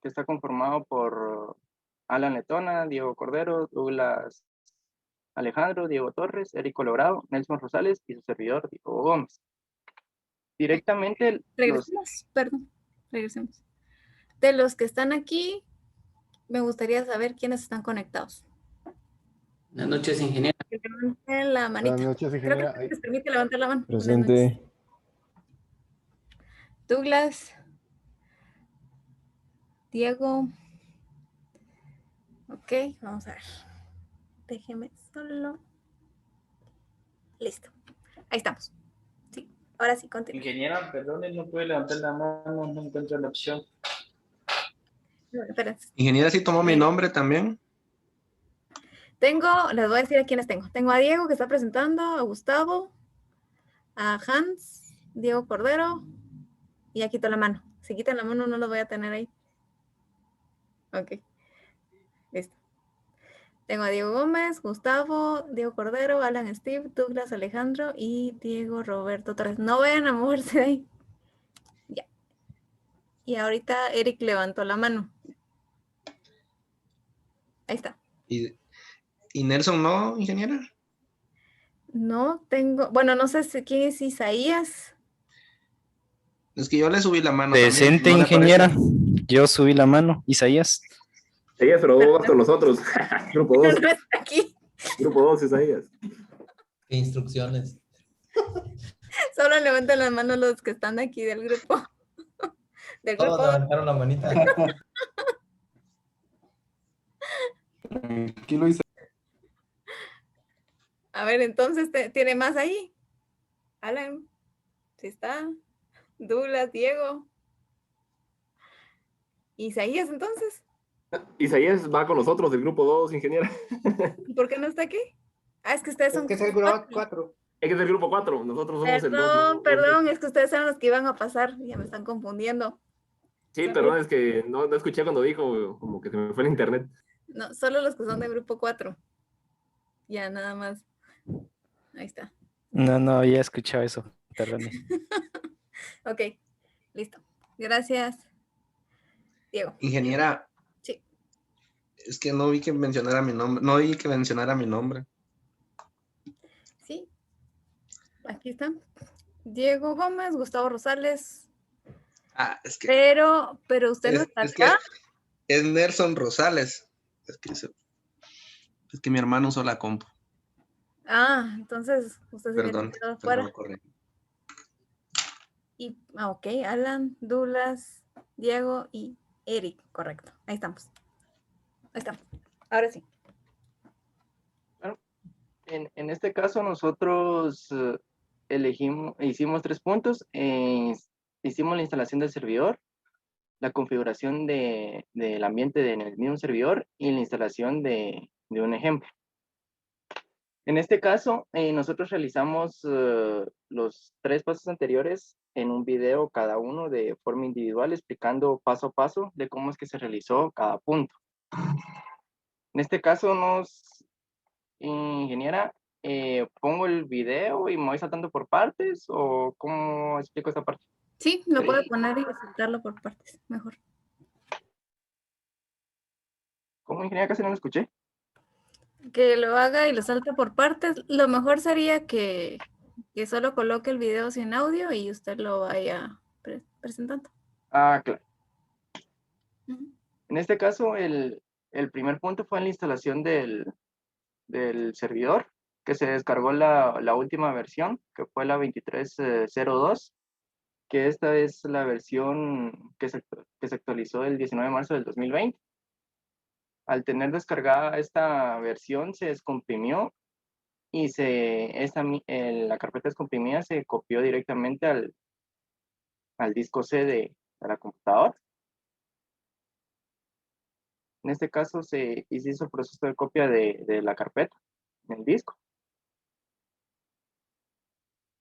que está conformado por Alan Letona, Diego Cordero, Douglas Alejandro, Diego Torres, Eric Colorado, Nelson Rosales y su servidor, Diego Gómez. Directamente Regresemos, perdón, regresemos. De los que están aquí, me gustaría saber quiénes están conectados. Buenas noches, ingeniera. Que levanten la manita. Buenas noches, Creo que ingeniera. les permite levantar la mano. Buenas noches. Presente. Douglas, Diego. Ok, vamos a ver. Déjeme solo. Listo. Ahí estamos. Sí, ahora sí, continúa. Ingeniera, perdone, no puede levantar la mano, no encuentro la opción. No, espérense. Ingeniera, ¿sí tomó mi nombre también? Les voy a decir a quiénes tengo. Tengo a Diego que está presentando, a Gustavo, a Hans, Diego Cordero, y ya quito la mano. Si quitan la mano no los voy a tener ahí. Ok. Listo. Tengo a Diego Gómez, Gustavo, Diego Cordero, Alan Steve, Douglas Alejandro y Diego Roberto Torres. No vayan a moverse de ahí. Y ahorita Eric levantó la mano. Ahí está. ¿Y Nelson no, ingeniera? No tengo, bueno, no sé si quién es Isaías. Es que yo le subí la mano también. Presente, ¿No le ingeniera. aparece? Yo subí la mano. Isaías. Isaías, pero Pero vos vas con nosotros. Grupo no 2. está aquí. Grupo 2, Isaías. ¿Qué instrucciones? Solo levantan las manos los que están aquí del grupo. Del Todos grupo. levantaron la manita. Tranquilo, Isaías. A ver, entonces, ¿tiene más ahí? Alan, ¿sí está? Douglas, Diego. Isaías, entonces. Isaías va con nosotros del grupo 2, ingeniera. ¿Y por qué no está aquí? Ah, es que ustedes son Es que es el grupo 4. Es que es del grupo 4. Nosotros somos el 2. Perdón, es que ustedes eran los que iban a pasar. Ya me están confundiendo. Sí, perdón, es que no escuché cuando dijo, como que se me fue el internet. No, solo los que son de grupo 4. Ya, nada más. Ahí está. No, ya he escuchado eso. Perdón. Ok, listo. Gracias. Diego. Ingeniera. Sí. Es que no vi que mencionara mi nombre. No vi que mencionara mi nombre. Sí. Aquí está. Diego Gómez, Gustavo Rosales. Ah, es que. Pero usted no está acá. Es Nelson Rosales. Es que mi hermano usó la compu. Ah, entonces usted se Perdón, viene quedado fuera. correcto. Y, ok, Alan, Douglas, Diego y Eric, correcto. Ahí estamos. Ahí estamos. Ahora sí. Bueno, en este caso nosotros hicimos 3 puntos. Hicimos la instalación del servidor, la configuración del ambiente en el mismo servidor y la instalación de un ejemplo. En este caso, nosotros realizamos los 3 pasos anteriores en un video cada uno de forma individual, explicando paso a paso de cómo es que se realizó cada punto. En este caso, ingeniera, ¿pongo el video y me voy saltando por partes o cómo explico esta parte? Sí, lo puede poner y soltarlo por partes, mejor. ¿Cómo, ingeniera? Casi no lo escuché. Que lo haga y lo salte por partes. Lo mejor sería que solo coloque el video sin audio y usted lo vaya presentando. Ah, claro. En este caso, el primer punto fue en la instalación del servidor, que se descargó la última versión, que fue la 23.02, que esta es la versión que se actualizó el 19 de marzo del 2020. Al tener descargada esta versión, se descomprimió y la carpeta descomprimida se copió directamente al disco C de la computadora. En este caso se hizo el proceso de copia de la carpeta en el disco.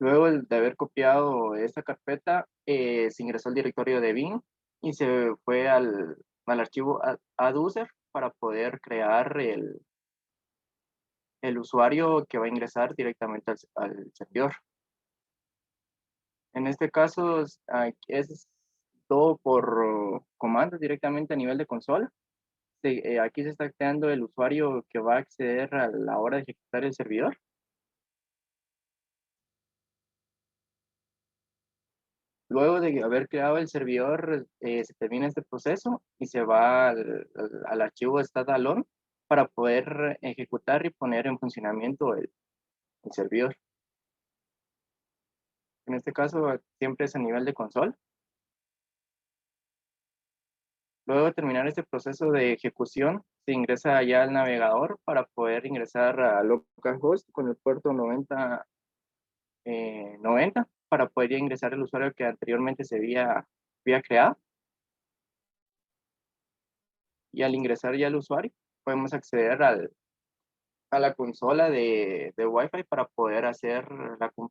Luego de haber copiado esta carpeta, se ingresó al directorio de bin y se fue al archivo adducer para poder crear el usuario que va a ingresar directamente al servidor. En este caso es todo por comandos directamente a nivel de consola. Aquí se está creando el usuario que va a acceder a la hora de ejecutar el servidor. Luego de haber creado el servidor, se termina este proceso y se va al archivo stat.alone para poder ejecutar y poner en funcionamiento el servidor. En este caso, siempre es a nivel de consola. Luego de terminar este proceso de ejecución, se ingresa ya al navegador para poder ingresar a localhost con el puerto 90 para poder ingresar el usuario que anteriormente se había creado. Y al ingresar ya el usuario, podemos acceder a la consola de Wi-Fi para poder hacer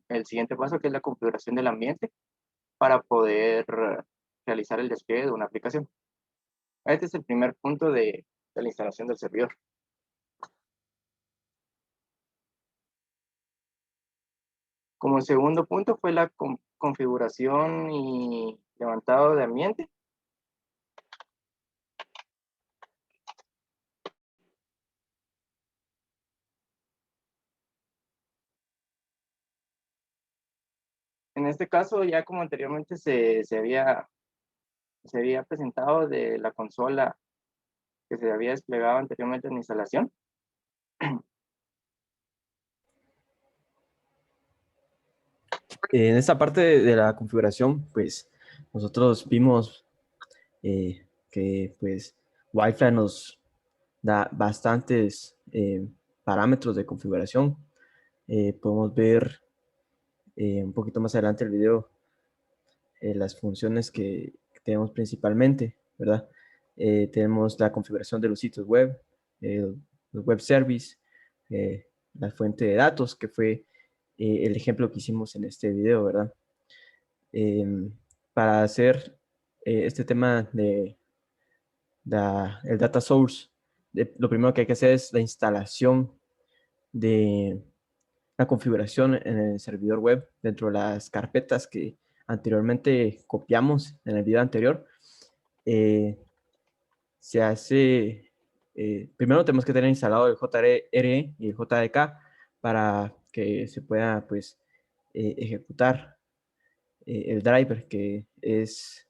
el siguiente paso, que es la configuración del ambiente, para poder realizar el despliegue de una aplicación. Este es el primer punto de la instalación del servidor. Como segundo punto fue la configuración y levantado de ambiente. En este caso, ya como anteriormente se había presentado de la consola que se había desplegado anteriormente en la instalación. En esta parte de la configuración, pues nosotros vimos que pues Wi-Fi nos da bastantes parámetros de configuración. Podemos ver un poquito más adelante el video las funciones que tenemos principalmente, ¿verdad? Tenemos la configuración de los sitios web, los web service, la fuente de datos, que fue el ejemplo que hicimos en este video, ¿verdad? Para hacer este tema de el data source, lo primero que hay que hacer es la instalación de la configuración en el servidor web dentro de las carpetas que anteriormente copiamos en el video anterior. Se hace, primero tenemos que tener instalado el JRE y el JDK para que se pueda pues ejecutar el driver que es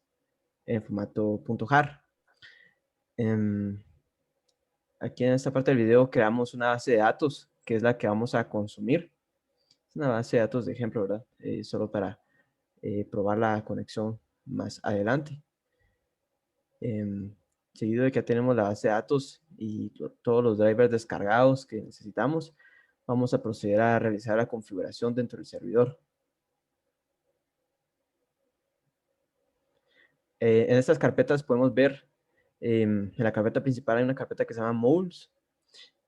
en formato .jar. Aquí en esta parte del video creamos una base de datos que es la que vamos a consumir. Es una base de datos de ejemplo, ¿verdad? Solo para probar la conexión más adelante. Seguido de que tenemos la base de datos y todos los drivers descargados que necesitamos, vamos a proceder a realizar la configuración dentro del servidor. En estas carpetas podemos ver, en la carpeta principal hay una carpeta que se llama moles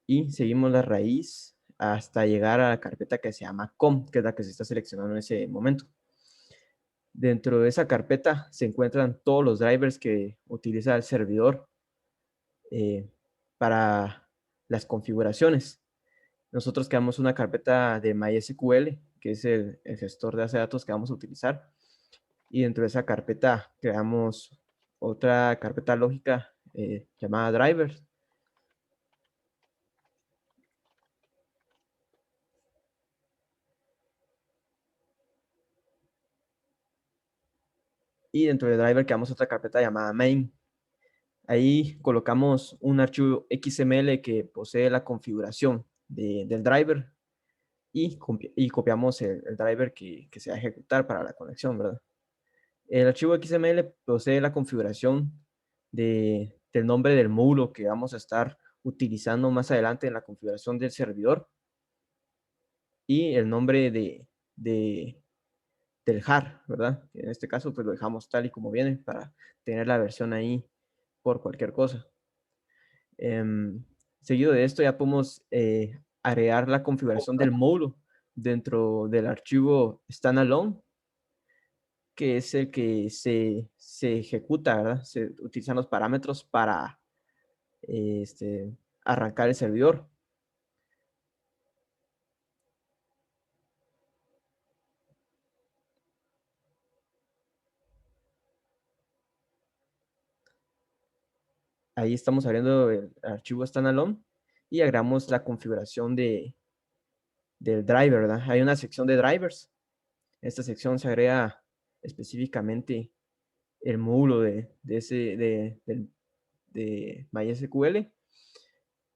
y seguimos la raíz hasta llegar a la carpeta que se llama com, que es la que se está seleccionando en ese momento. Dentro de esa carpeta se encuentran todos los drivers que utiliza el servidor para las configuraciones. Nosotros creamos una carpeta de MySQL, que es el gestor de base de datos que vamos a utilizar. Y dentro de esa carpeta creamos otra carpeta lógica llamada drivers. Y dentro de driver creamos otra carpeta llamada main. Ahí colocamos un archivo XML que posee la configuración del driver y copiamos el driver que se va a ejecutar para la conexión, ¿verdad? El archivo XML posee la configuración del nombre del módulo que vamos a estar utilizando más adelante en la configuración del servidor y el nombre del jar, ¿verdad? En este caso, pues lo dejamos tal y como viene para tener la versión ahí por cualquier cosa. Seguido de esto ya podemos agregar la configuración del módulo dentro del archivo standalone, que es el que se ejecuta, ¿verdad? Se utilizan los parámetros para arrancar el servidor. Ahí estamos abriendo el archivo standalone y agregamos la configuración del driver, ¿verdad? Hay una sección de drivers. En esta sección se agrega específicamente el módulo de MySQL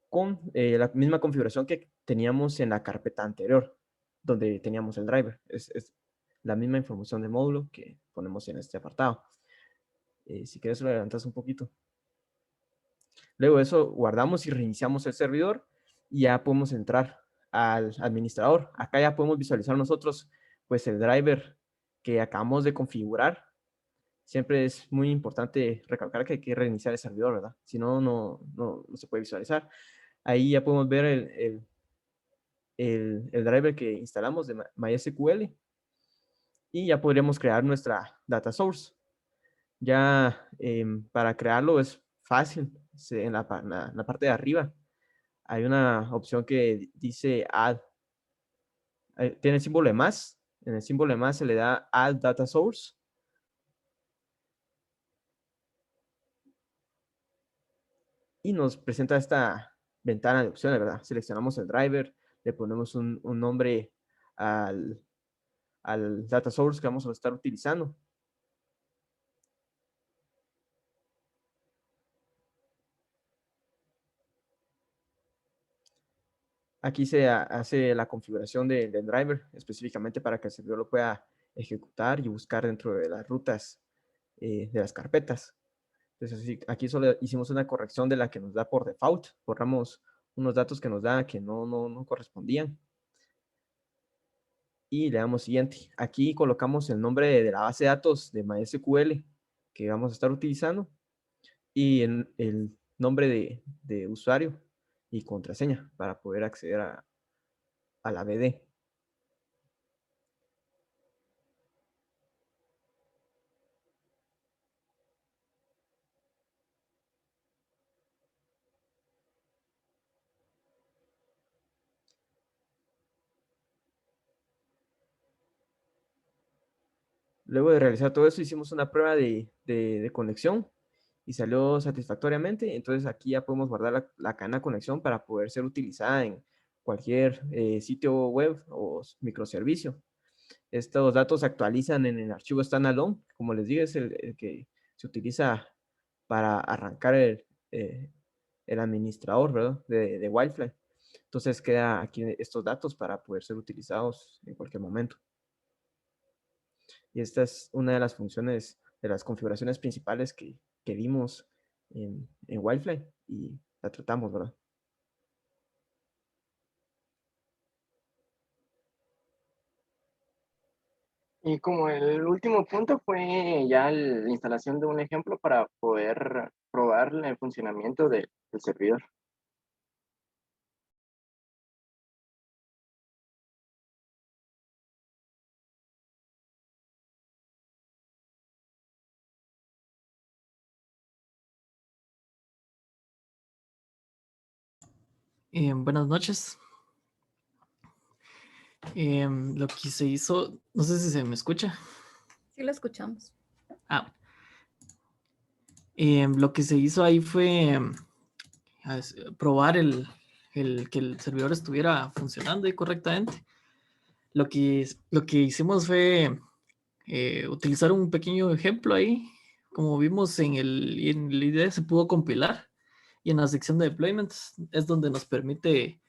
con la misma configuración que teníamos en la carpeta anterior, donde teníamos el driver. Es la misma información de módulo que ponemos en este apartado. Si quieres lo adelantas un poquito. Luego de eso guardamos y reiniciamos el servidor y ya podemos entrar al administrador. Acá ya podemos visualizar nosotros pues el driver que acabamos de configurar. Siempre es muy importante recalcar que hay que reiniciar el servidor, ¿verdad? Si no, no se puede visualizar. Ahí ya podemos ver el driver que instalamos de MySQL y ya podríamos crear nuestra data source. Ya para crearlo es fácil. En la parte de arriba hay una opción que dice add. Tiene el símbolo de más. En el símbolo de más se le da add data source. Y nos presenta esta ventana de opciones, ¿verdad? Seleccionamos el driver, le ponemos un nombre al al data source que vamos a estar utilizando. Aquí se hace la configuración del driver específicamente para que el servidor lo pueda ejecutar y buscar dentro de las rutas de las carpetas. Entonces, aquí solo hicimos una corrección de la que nos da por default. Borramos unos datos que nos da que no correspondían. Y le damos siguiente. Aquí colocamos el nombre de la base de datos de MySQL que vamos a estar utilizando y el nombre de usuario y contraseña para poder acceder a la BD. Luego de realizar todo eso, hicimos una prueba de conexión y salió satisfactoriamente. Entonces aquí ya podemos guardar la cadena de conexión para poder ser utilizada en cualquier sitio web o microservicio. Estos datos se actualizan en el archivo standalone, como les digo, es el que se utiliza para arrancar el administrador, ¿verdad? de Wildfly. Entonces queda aquí estos datos para poder ser utilizados en cualquier momento. Y esta es una de las funciones, de las configuraciones principales que vimos en Wildfly y la tratamos, ¿verdad? Y como el último punto fue ya la instalación de un ejemplo para poder probar el funcionamiento del servidor. Buenas noches. Lo que se hizo, no sé si se me escucha. Sí lo escuchamos. Lo que se hizo ahí fue probar que el servidor estuviera funcionando ahí correctamente. Lo que hicimos fue utilizar un pequeño ejemplo ahí. Como vimos en el IDE se pudo compilar y en la sección de deployments es donde nos permite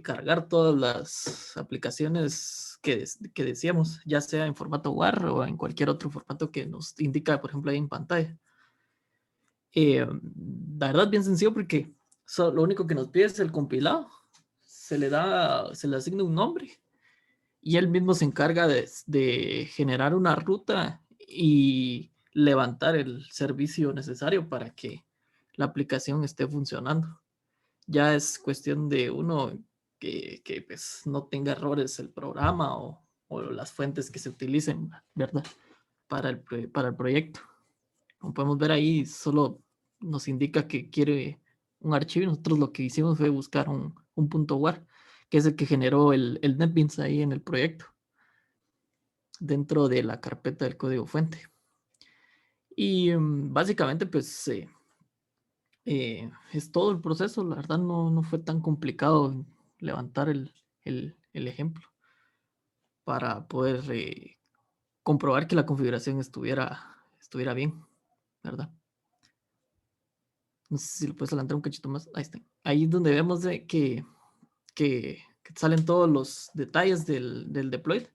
cargar todas las aplicaciones que decíamos, ya sea en formato WAR o en cualquier otro formato que nos indica, por ejemplo, ahí en pantalla. La verdad, bien sencillo porque lo único que nos pide es el compilado. Se le asigna un nombre y él mismo se encarga de generar una ruta y levantar el servicio necesario para que la aplicación esté funcionando. Ya es cuestión de uno que pues, no tenga errores el programa o las fuentes que se utilicen, ¿verdad? Para el proyecto. Como podemos ver ahí, solo nos indica que quiere un archivo y nosotros lo que hicimos fue buscar un punto .war, que es el que generó el NetBeans ahí en el proyecto, dentro de la carpeta del código fuente. Y básicamente, pues, es todo el proceso. La verdad no fue tan complicado levantar el ejemplo para poder comprobar que la configuración estuviera bien, ¿verdad? No sé si le puedes adelantar un cachito más. Ahí está. Ahí es donde vemos que salen todos los detalles del deploy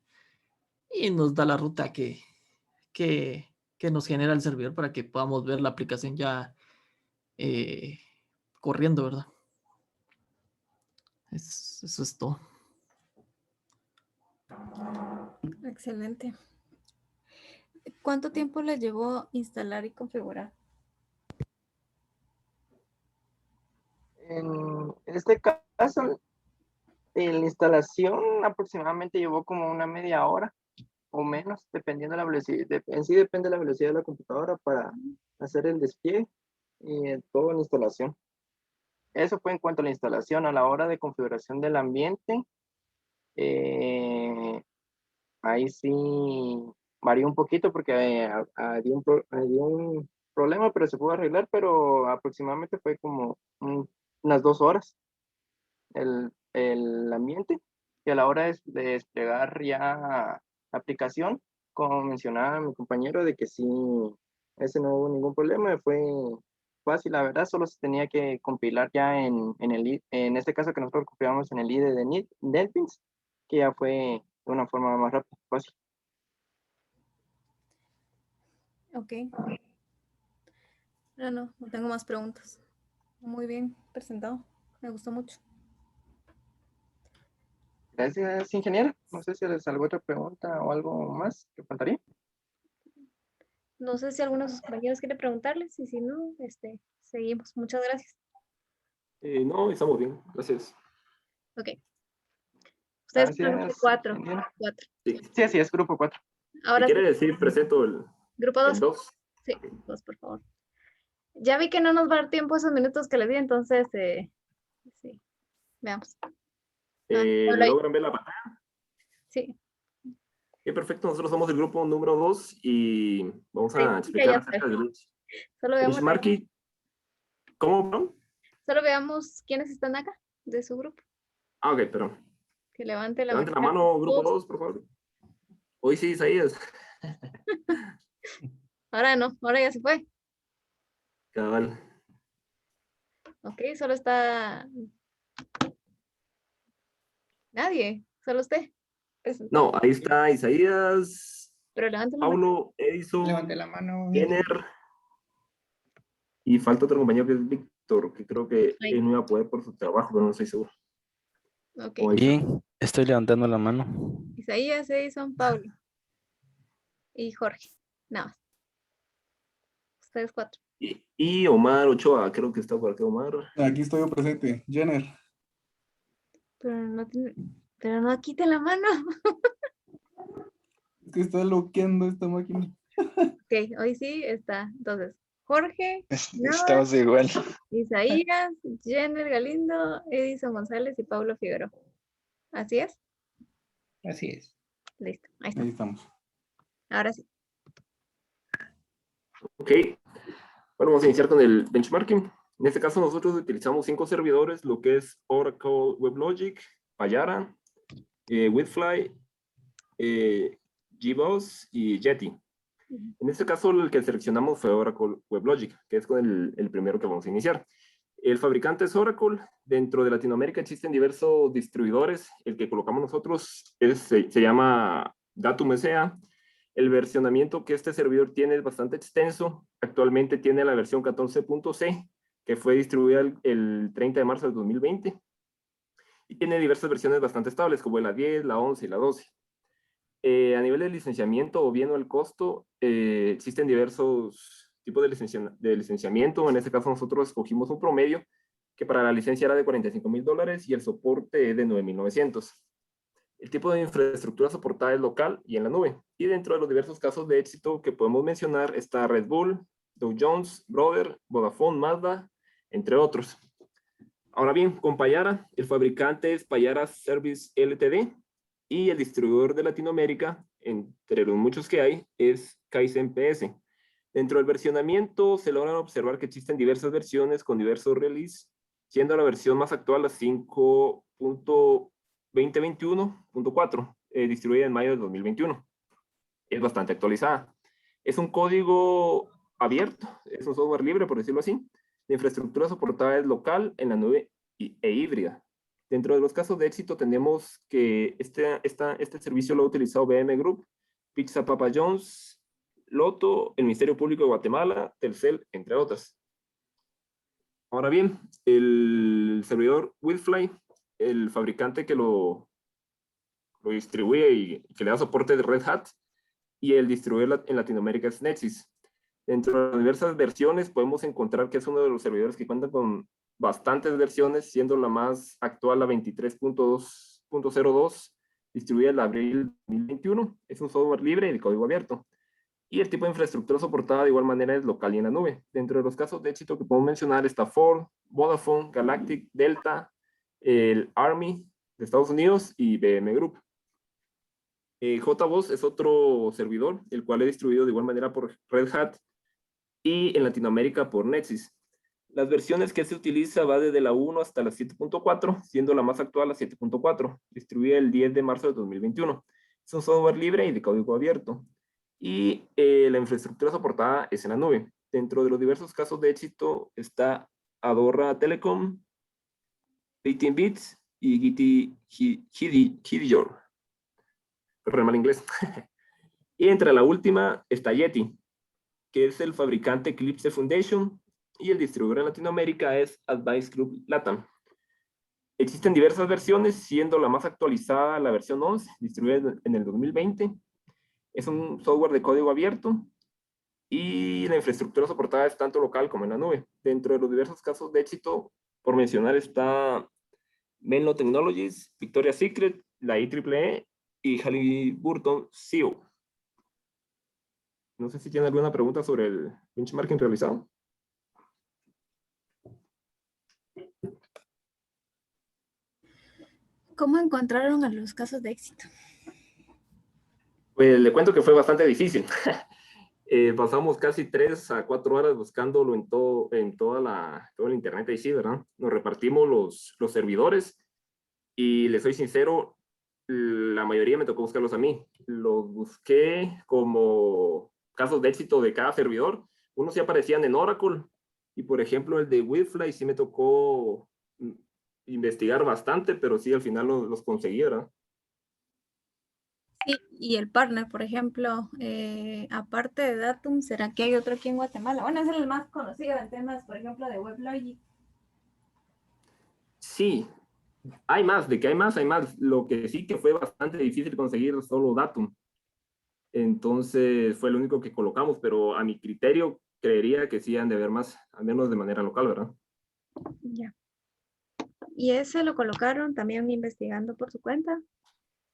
y nos da la ruta que nos genera el servidor para que podamos ver la aplicación ya corriendo, ¿verdad? Eso es todo. Excelente. ¿Cuánto tiempo les llevó instalar y configurar? En este caso, la instalación aproximadamente llevó como una media hora o menos, dependiendo de la velocidad. En sí depende de la velocidad de la computadora para hacer el despliegue y toda la instalación. Eso fue en cuanto a la instalación. A la hora de configuración del ambiente, ahí sí varió un poquito porque dio un problema, pero se pudo arreglar, pero aproximadamente fue como unas 2 horas el ambiente. Y a la hora de desplegar ya aplicación, como mencionaba mi compañero, de que sí, ese no hubo ningún problema, fue fácil, la verdad, solo se tenía que compilar ya en este caso que nosotros compilamos en el IDE de NetBeans, que ya fue de una forma más rápida, fácil. Ok. No tengo más preguntas. Muy bien presentado. Me gustó mucho. Gracias, ingeniero. No sé si les alguna otra pregunta o algo más que faltaría. No sé si alguno de sus compañeros quiere preguntarles y si no, seguimos. Muchas gracias. No, estamos bien, gracias. Ok. Ustedes son Gracias, 4. ingeniero. 4. Sí. Sí, así es, grupo 4. Ahora Si sí. quiere decir, presento el Grupo 2. 2. Sí, 2, por favor. Ya vi que no nos va a dar tiempo esos minutos que le di, entonces, sí, veamos. Hola. ¿Logran ver la pantalla? Sí. Perfecto, nosotros somos el grupo número 2 y vamos a explicar acerca del Solo veamos, benchmarking. ¿Cómo, perdón? solo veamos quiénes están acá de su grupo. Ah, ok, perdón. Que levante la Levanten la mano. mano, grupo 2, por favor. Hoy sí, Isaías. Ahora no, ahora ya se fue. Cabal. Ok, solo está... Nadie, solo usted. No, ahí está Isaías, pero levante la mano. Paulo, Edison, Levante la mano. Jenner. Y falta otro compañero que es Víctor, que creo que Ahí. él no iba a poder por su trabajo, pero no estoy seguro. Ok. Bien, estoy levantando la mano. Isaías, Edison, Pablo. Y Jorge. Nada más. Ustedes 4. Y Omar Ochoa, creo que está por aquí Omar. Aquí estoy yo presente, Jenner. Pero no quiten la mano. Es que está bloqueando esta máquina. Ok, hoy sí está. Entonces, Jorge, Estamos igual. Isaías, Jenner Galindo, Edison González y Pablo Figueroa. ¿Así es? Así es. Listo, ahí Ahí estamos. estamos. Ahora sí. Ok. Bueno, vamos a iniciar con el benchmarking. En este caso nosotros utilizamos 5 servidores, lo que es Oracle WebLogic, Payara, Withfly, GBoss y Yeti. En este caso el que seleccionamos fue Oracle WebLogic, que es con el primero que vamos a iniciar. El fabricante es Oracle. Dentro de Latinoamérica existen diversos distribuidores. El que colocamos nosotros se llama Datum SA. El versionamiento que este servidor tiene es bastante extenso. Actualmente tiene la versión 14.c, que fue distribuida el 30 de marzo del 2020. Y tiene diversas versiones bastante estables, como la 10, la 11 y la 12. A nivel de licenciamiento o bien o el costo, existen diversos tipos de licenciamiento. En este caso nosotros escogimos un promedio que para la licencia era de $45,000 y el soporte de 9,900. El tipo de infraestructura soportada es local y en la nube. Y dentro de los diversos casos de éxito que podemos mencionar está Red Bull, Dow Jones, Brother, Vodafone, Mazda, entre otros. Ahora bien, con Payara, el fabricante es Payara Service Ltd. Y el distribuidor de Latinoamérica, entre los muchos que hay, es Kaizen PS. Dentro del versionamiento se logran observar que existen diversas versiones con diversos releases, siendo la versión más actual la 5.2021.4, distribuida en mayo de 2021. Es bastante actualizada. Es un código abierto, es un software libre, por decirlo así. La infraestructura soportada es local, en la nube e híbrida. Dentro de los casos de éxito tenemos que este servicio lo ha utilizado BM Group, Pizza Papa John's, Loto, el Ministerio Público de Guatemala, Telcel, entre otras. Ahora bien, el servidor Withfly, el fabricante que lo distribuye y que le da soporte de Red Hat, y el distribuidor en Latinoamérica es Netsys. Dentro de las diversas versiones podemos encontrar que es uno de los servidores que cuenta con bastantes versiones, siendo la más actual la 23.2.02, distribuida en abril de 2021. Es un software libre y de código abierto. Y el tipo de infraestructura soportada de igual manera es local y en la nube. Dentro de los casos de éxito que podemos mencionar está Ford, Vodafone, Galactic, Delta, el Army de Estados Unidos y BM Group. JBoss es otro servidor, el cual es distribuido de igual manera por Red Hat y en Latinoamérica por Netsys. Las versiones que se utiliza va desde la 1 hasta la 7.4, siendo la más actual la 7.4, distribuida el 10 de marzo de 2021. Es un software libre y de código abierto. Y la infraestructura soportada es en la nube. Dentro de los diversos casos de éxito está Adora Telecom, 18 Bits y Gideor. Pero mal inglés. Y entre la última está Yeti, que es el fabricante Eclipse Foundation, y el distribuidor en Latinoamérica es Advice Group Latam. Existen diversas versiones, siendo la más actualizada la versión 11, distribuida en el 2020. Es un software de código abierto y la infraestructura soportada es tanto local como en la nube. Dentro de los diversos casos de éxito, por mencionar, está Menlo Technologies, Victoria's Secret, la IEEE y Halliburton CO. No sé si tiene alguna pregunta sobre el benchmarking realizado. ¿Cómo encontraron a los casos de éxito? Pues le cuento que fue bastante difícil. Pasamos casi 3 a 4 horas buscándolo en todo el internet ahí sí, ¿verdad? Nos repartimos los servidores y les soy sincero, la mayoría me tocó buscarlos a mí. Los busqué como casos de éxito de cada servidor. Unos sí aparecían en Oracle y por ejemplo el de Webfly sí me tocó investigar bastante, pero sí al final los conseguí, ¿verdad? Sí, y el partner, por ejemplo, aparte de Datum, ¿será que hay otro aquí en Guatemala? Bueno, es el más conocido en temas, por ejemplo, de WebLogic. Sí, hay más, de que hay más, hay más. Lo que sí que fue bastante difícil conseguir solo Datum. Entonces fue lo único que colocamos, pero a mi criterio creería que sí han de haber más, al menos de manera local, ¿verdad? Ya. ¿Y ese lo colocaron también investigando por su cuenta?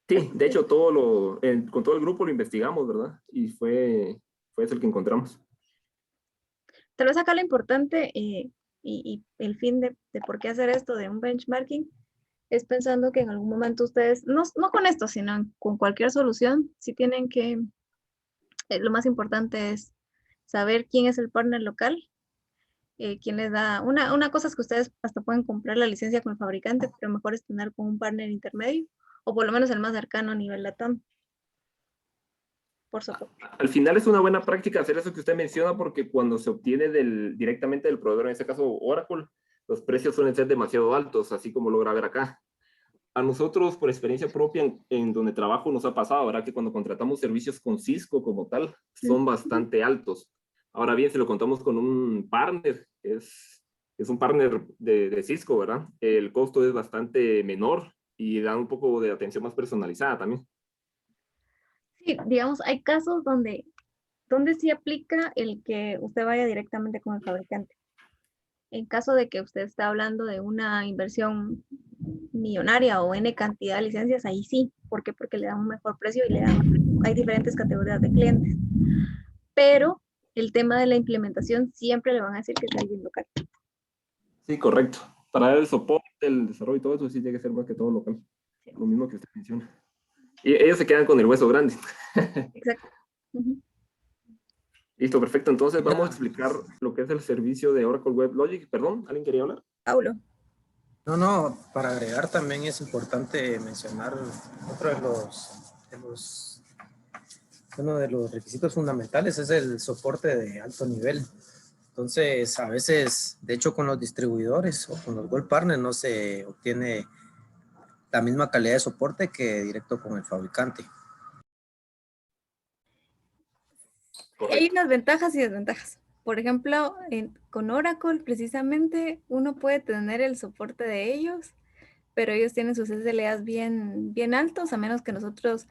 Sí, de hecho con todo el grupo lo investigamos, ¿verdad? Y fue ese el que encontramos. Tal vez acá lo importante y el fin de por qué hacer esto de un benchmarking es pensando que en algún momento ustedes, no con esto, sino con cualquier solución, sí tienen que, lo más importante es saber quién es el partner local, quién les da, una cosa es que ustedes hasta pueden comprar la licencia con el fabricante, pero mejor es tener con un partner intermedio, o por lo menos el más cercano a nivel LATAM, por soporte. Al final es una buena práctica hacer eso que usted menciona porque cuando se obtiene directamente del proveedor, en este caso Oracle, los precios suelen ser demasiado altos, así como logra ver acá. A nosotros, por experiencia propia, en donde trabajo nos ha pasado, ¿verdad? Que cuando contratamos servicios con Cisco como tal, son bastante altos. Ahora bien, si lo contamos con un partner, es un partner de Cisco, ¿verdad? El costo es bastante menor y da un poco de atención más personalizada también. Sí, digamos, hay casos donde sí aplica el que usted vaya directamente con el fabricante. En caso de que usted esté hablando de una inversión millonaria o N cantidad de licencias, ahí sí. ¿Por qué? Porque le dan un mejor precio y hay diferentes categorías de clientes. Pero el tema de la implementación siempre le van a decir que es alguien local. Sí, correcto. Para el soporte, el desarrollo y todo eso sí tiene que ser más que todo local. Sí. Lo mismo que usted menciona. Y ellos se quedan con el hueso grande. Exacto. Listo, perfecto. Entonces vamos a explicar lo que es el servicio de Oracle WebLogic. Perdón, ¿alguien quería hablar? Paulo. No, para agregar también es importante mencionar otro uno de los requisitos fundamentales es el soporte de alto nivel. Entonces, a veces, de hecho, con los distribuidores o con los Gold Partners no se obtiene la misma calidad de soporte que directo con el fabricante. Hay unas ventajas y desventajas. Por ejemplo, con Oracle, precisamente, uno puede tener el soporte de ellos, pero ellos tienen sus SLAs bien altos, a menos que nosotros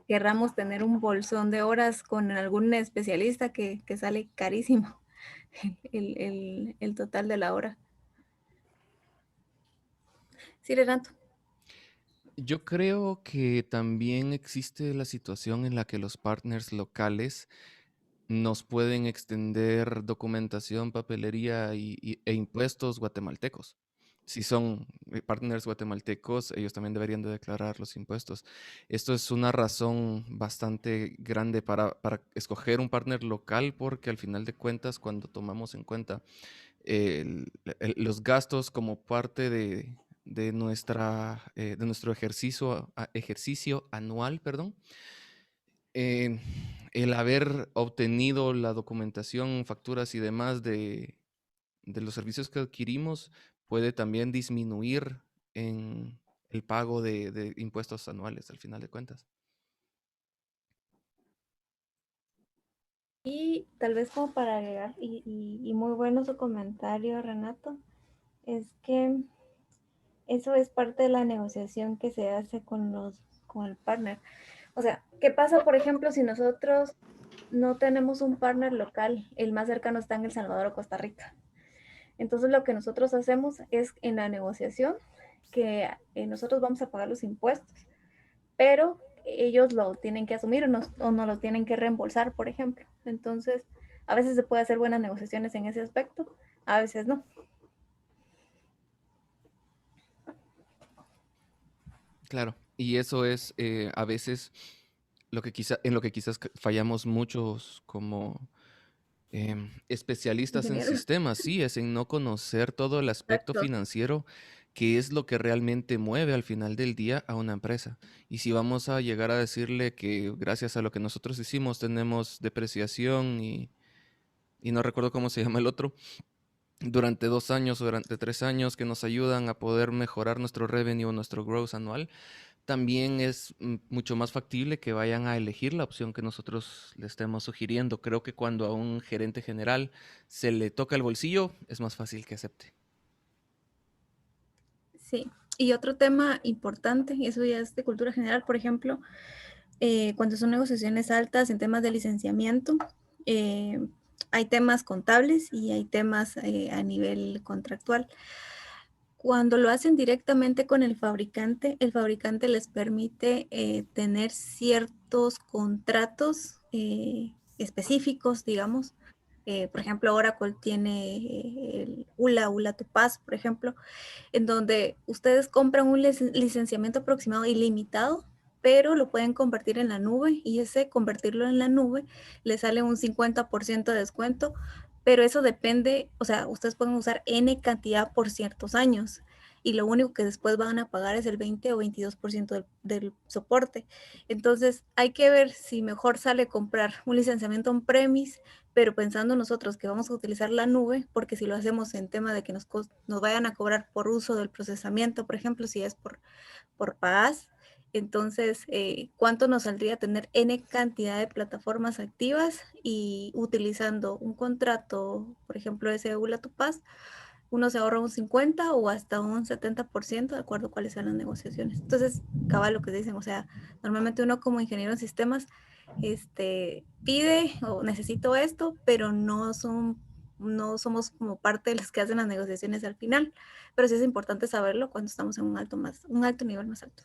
querramos tener un bolsón de horas con algún especialista que sale carísimo el total de la hora. Sí, Renato. Yo creo que también existe la situación en la que los partners locales nos pueden extender documentación, papelería e impuestos guatemaltecos. Si son partners guatemaltecos, ellos también deberían de declarar los impuestos. Esto es una razón bastante grande para escoger un partner local, porque al final de cuentas, cuando tomamos en cuenta los gastos como parte de nuestro ejercicio anual, perdón. El haber obtenido la documentación, facturas y demás de los servicios que adquirimos puede también disminuir en el pago de impuestos anuales, al final de cuentas. Y tal vez como para agregar, y muy bueno su comentario, Renato, es que eso es parte de la negociación que se hace con el partner. O sea, ¿qué pasa, por ejemplo, si nosotros no tenemos un partner local, el más cercano está en El Salvador o Costa Rica? Entonces lo que nosotros hacemos es en la negociación que nosotros vamos a pagar los impuestos, pero ellos lo tienen que asumir o no lo tienen que reembolsar, por ejemplo. Entonces, a veces se puede hacer buenas negociaciones en ese aspecto, a veces no. Claro, y eso es a veces en lo que quizás fallamos muchos como especialistas en Ingeniero. sistemas, sí, es en no conocer todo el aspecto Exacto. financiero, que es lo que realmente mueve al final del día a una empresa. Y si vamos a llegar a decirle que gracias a lo que nosotros hicimos tenemos depreciación y no recuerdo cómo se llama el otro, durante 2 años o durante 3 años que nos ayudan a poder mejorar nuestro revenue, nuestro growth anual, también es mucho más factible que vayan a elegir la opción que nosotros le estemos sugiriendo. Creo que cuando a un gerente general se le toca el bolsillo, es más fácil que acepte. Sí, y otro tema importante, y eso ya es de cultura general, por ejemplo, cuando son negociaciones altas en temas de licenciamiento, hay temas contables y hay temas a nivel contractual. Cuando lo hacen directamente con el fabricante les permite tener ciertos contratos específicos, digamos. Por ejemplo, Oracle tiene el ULA Topaz, por ejemplo, en donde ustedes compran un licenciamiento aproximado ilimitado, pero lo pueden convertir en la nube y ese convertirlo en la nube le sale un 50% de descuento, pero eso depende, o sea, ustedes pueden usar N cantidad por ciertos años y lo único que después van a pagar es el 20 o 22% del soporte. Entonces hay que ver si mejor sale comprar un licenciamiento on-premise, pero pensando nosotros que vamos a utilizar la nube, porque si lo hacemos en tema de que nos vayan a cobrar por uso del procesamiento, por ejemplo, si es por PaaS, entonces, ¿cuánto nos saldría tener N cantidad de plataformas activas y utilizando un contrato, por ejemplo, ese ULA Topaz, uno se ahorra un 50 o hasta un 70% de acuerdo a cuáles sean las negociaciones? Entonces, cabal lo que dicen, o sea, normalmente uno como ingeniero en sistemas pide o necesito esto, pero no somos como parte de los que hacen las negociaciones al final, pero sí es importante saberlo cuando estamos en un alto nivel más alto.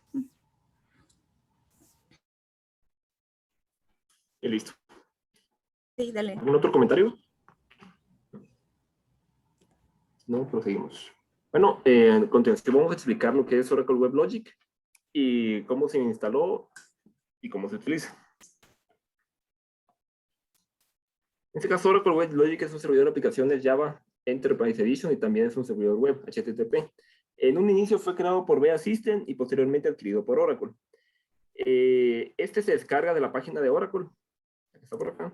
Y listo. Sí, dale. ¿Algún otro comentario? No, proseguimos. Bueno, a continuación vamos a explicar lo que es Oracle WebLogic y cómo se instaló y cómo se utiliza. En este caso, Oracle WebLogic es un servidor de aplicaciones Java Enterprise Edition y también es un servidor web HTTP. En un inicio fue creado por VEA System y posteriormente adquirido por Oracle. Este se descarga de la página de Oracle. Está por acá.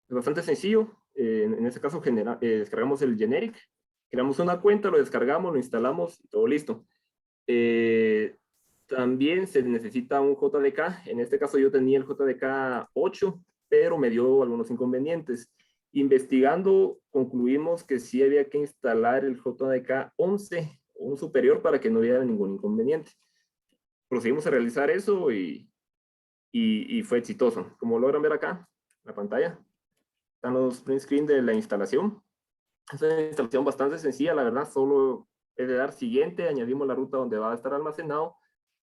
Es bastante sencillo. En este caso descargamos el generic, creamos una cuenta, lo descargamos, lo instalamos y todo listo. También se necesita un JDK. En este caso yo tenía el JDK 8, pero me dio algunos inconvenientes. Investigando, concluimos que sí había que instalar el JDK 11 o un superior para que no hubiera ningún inconveniente. Procedimos a realizar eso y fue exitoso. Como logran ver acá en la pantalla, están los print screen de la instalación. Es una instalación bastante sencilla, la verdad, solo es de dar siguiente, añadimos la ruta donde va a estar almacenado,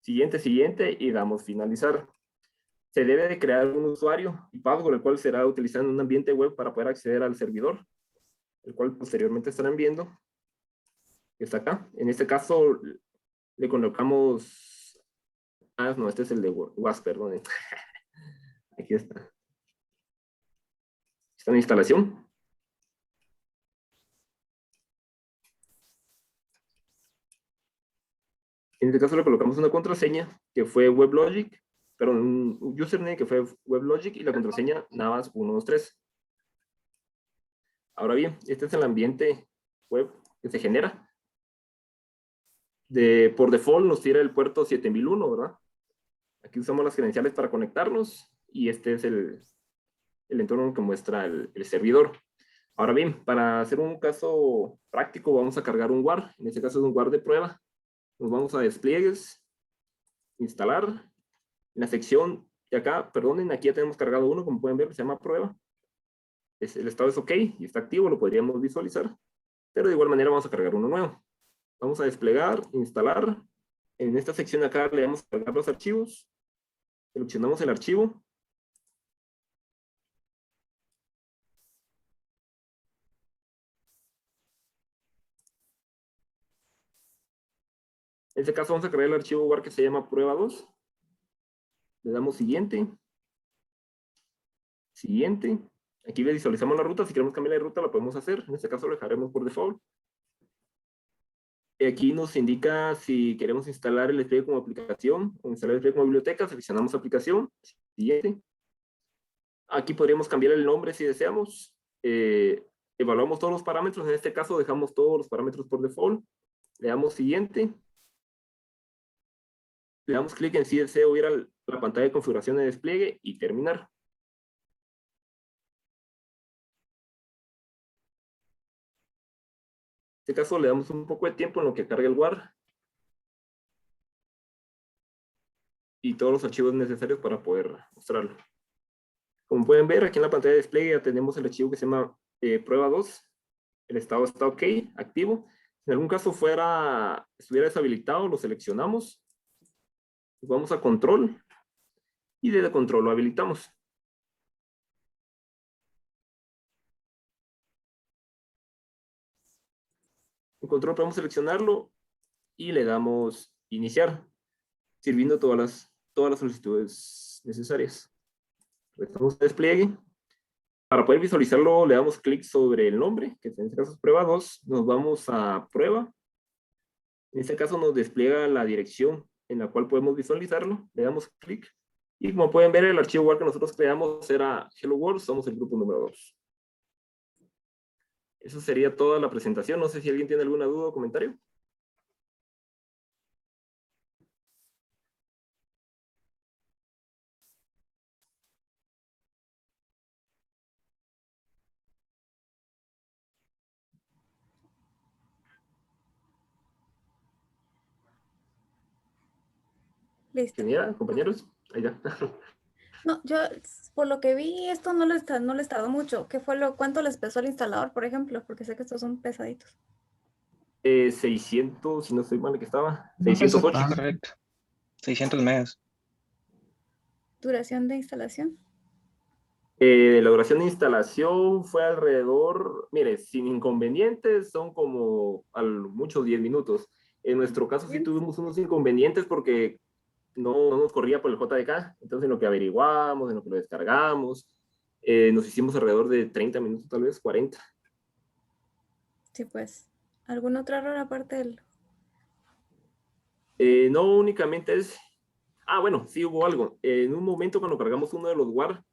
siguiente y damos finalizar. Se debe de crear un usuario y password, el cual será utilizando un ambiente web para poder acceder al servidor, el cual posteriormente estarán viendo, que está acá. En este caso le colocamos, no, este es el de WAS, perdón. Aquí está. Está en instalación. este caso le colocamos una contraseña que fue WebLogic, perdón, un username que fue WebLogic y la contraseña Navas 123. Ahora bien, este es el ambiente web que se genera. Por default nos tira el puerto 7001, ¿verdad? Aquí usamos las credenciales para conectarnos y este es el entorno que muestra el servidor. Ahora bien, para hacer un caso práctico vamos a cargar un WAR. En este caso es un WAR de prueba. Nos vamos a despliegues, instalar. En la sección de acá, perdonen, aquí ya tenemos cargado uno, como pueden ver, que se llama prueba. El estado es OK y está activo, lo podríamos visualizar. Pero de igual manera vamos a cargar uno nuevo. Vamos a desplegar, instalar. En esta sección de acá le damos a cargar los archivos. Seleccionamos el archivo. En este caso vamos a cargar el archivo WAR que se llama prueba 2. Le damos siguiente. Siguiente. Aquí visualizamos la ruta. Si queremos cambiar la ruta, la podemos hacer. En este caso lo dejaremos por default. Aquí nos indica si queremos instalar el despliegue como aplicación o instalar el despliegue como biblioteca. Seleccionamos aplicación. Siguiente. Aquí podríamos cambiar el nombre si deseamos. Evaluamos todos los parámetros. En este caso dejamos todos los parámetros por default. Le damos siguiente. Le damos clic en si deseo ir a la pantalla de configuración de despliegue y terminar. En este caso le damos un poco de tiempo en lo que carga el WAR. Y todos los archivos necesarios para poder mostrarlo. Como pueden ver, aquí en la pantalla de despliegue ya tenemos el archivo que se llama prueba 2. El estado está OK, activo. Si en algún caso estuviera deshabilitado, lo seleccionamos. Vamos a control. Y desde control lo habilitamos. En control podemos seleccionarlo y le damos iniciar, sirviendo todas las solicitudes necesarias. Regresamos a despliegue. Para poder visualizarlo, le damos clic sobre el nombre, que en este caso es prueba 2. Nos vamos a prueba. En este caso nos despliega la dirección en la cual podemos visualizarlo. Le damos clic. Y como pueden ver, el archivo WAR que nosotros creamos era Hello World. Somos el grupo número 2. Eso sería toda la presentación. No sé si alguien tiene alguna duda o comentario. Listo. Genial, compañeros. Ahí ya. No, yo por lo que vi, esto no les tardó mucho. ¿Cuánto les pesó el instalador, por ejemplo? Porque sé que estos son pesaditos. 600, si no estoy mal que estaba. No pesa 608. tanto. Correcto. 600 megas. ¿Duración de instalación? La duración de instalación fue alrededor, mire, sin inconvenientes, son como muchos 10 minutos. En nuestro caso sí tuvimos unos inconvenientes porque no nos corría por el JDK, entonces en lo que averiguamos, en lo que lo descargamos, nos hicimos alrededor de 30 minutos, tal vez 40. Sí, pues. ¿Algún otro error aparte del...? No únicamente es... bueno, sí hubo algo. En un momento cuando cargamos uno de los WAR,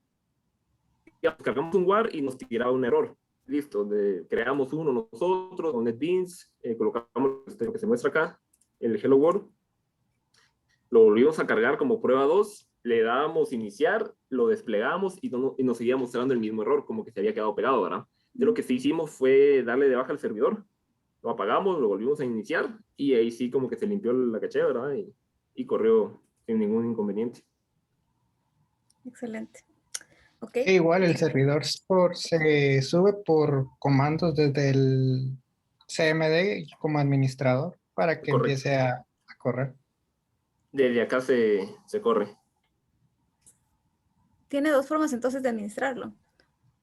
cargamos un WAR y nos tiraba un error. Listo, creamos uno nosotros, con NetBeans, colocamos lo que se muestra acá, el Hello World, lo volvimos a cargar como prueba 2, le dábamos iniciar, lo desplegamos y nos seguía mostrando el mismo error, como que se había quedado pegado, ¿verdad? Entonces lo que sí hicimos fue darle de baja al servidor, lo apagamos, lo volvimos a iniciar y ahí sí como que se limpió la caché, ¿verdad? Y corrió sin ningún inconveniente. Excelente. Ok. Igual el servidor se sube por comandos desde el CMD como administrador para que Correcto. empiece a correr. Desde acá se corre. Tiene dos formas entonces de administrarlo.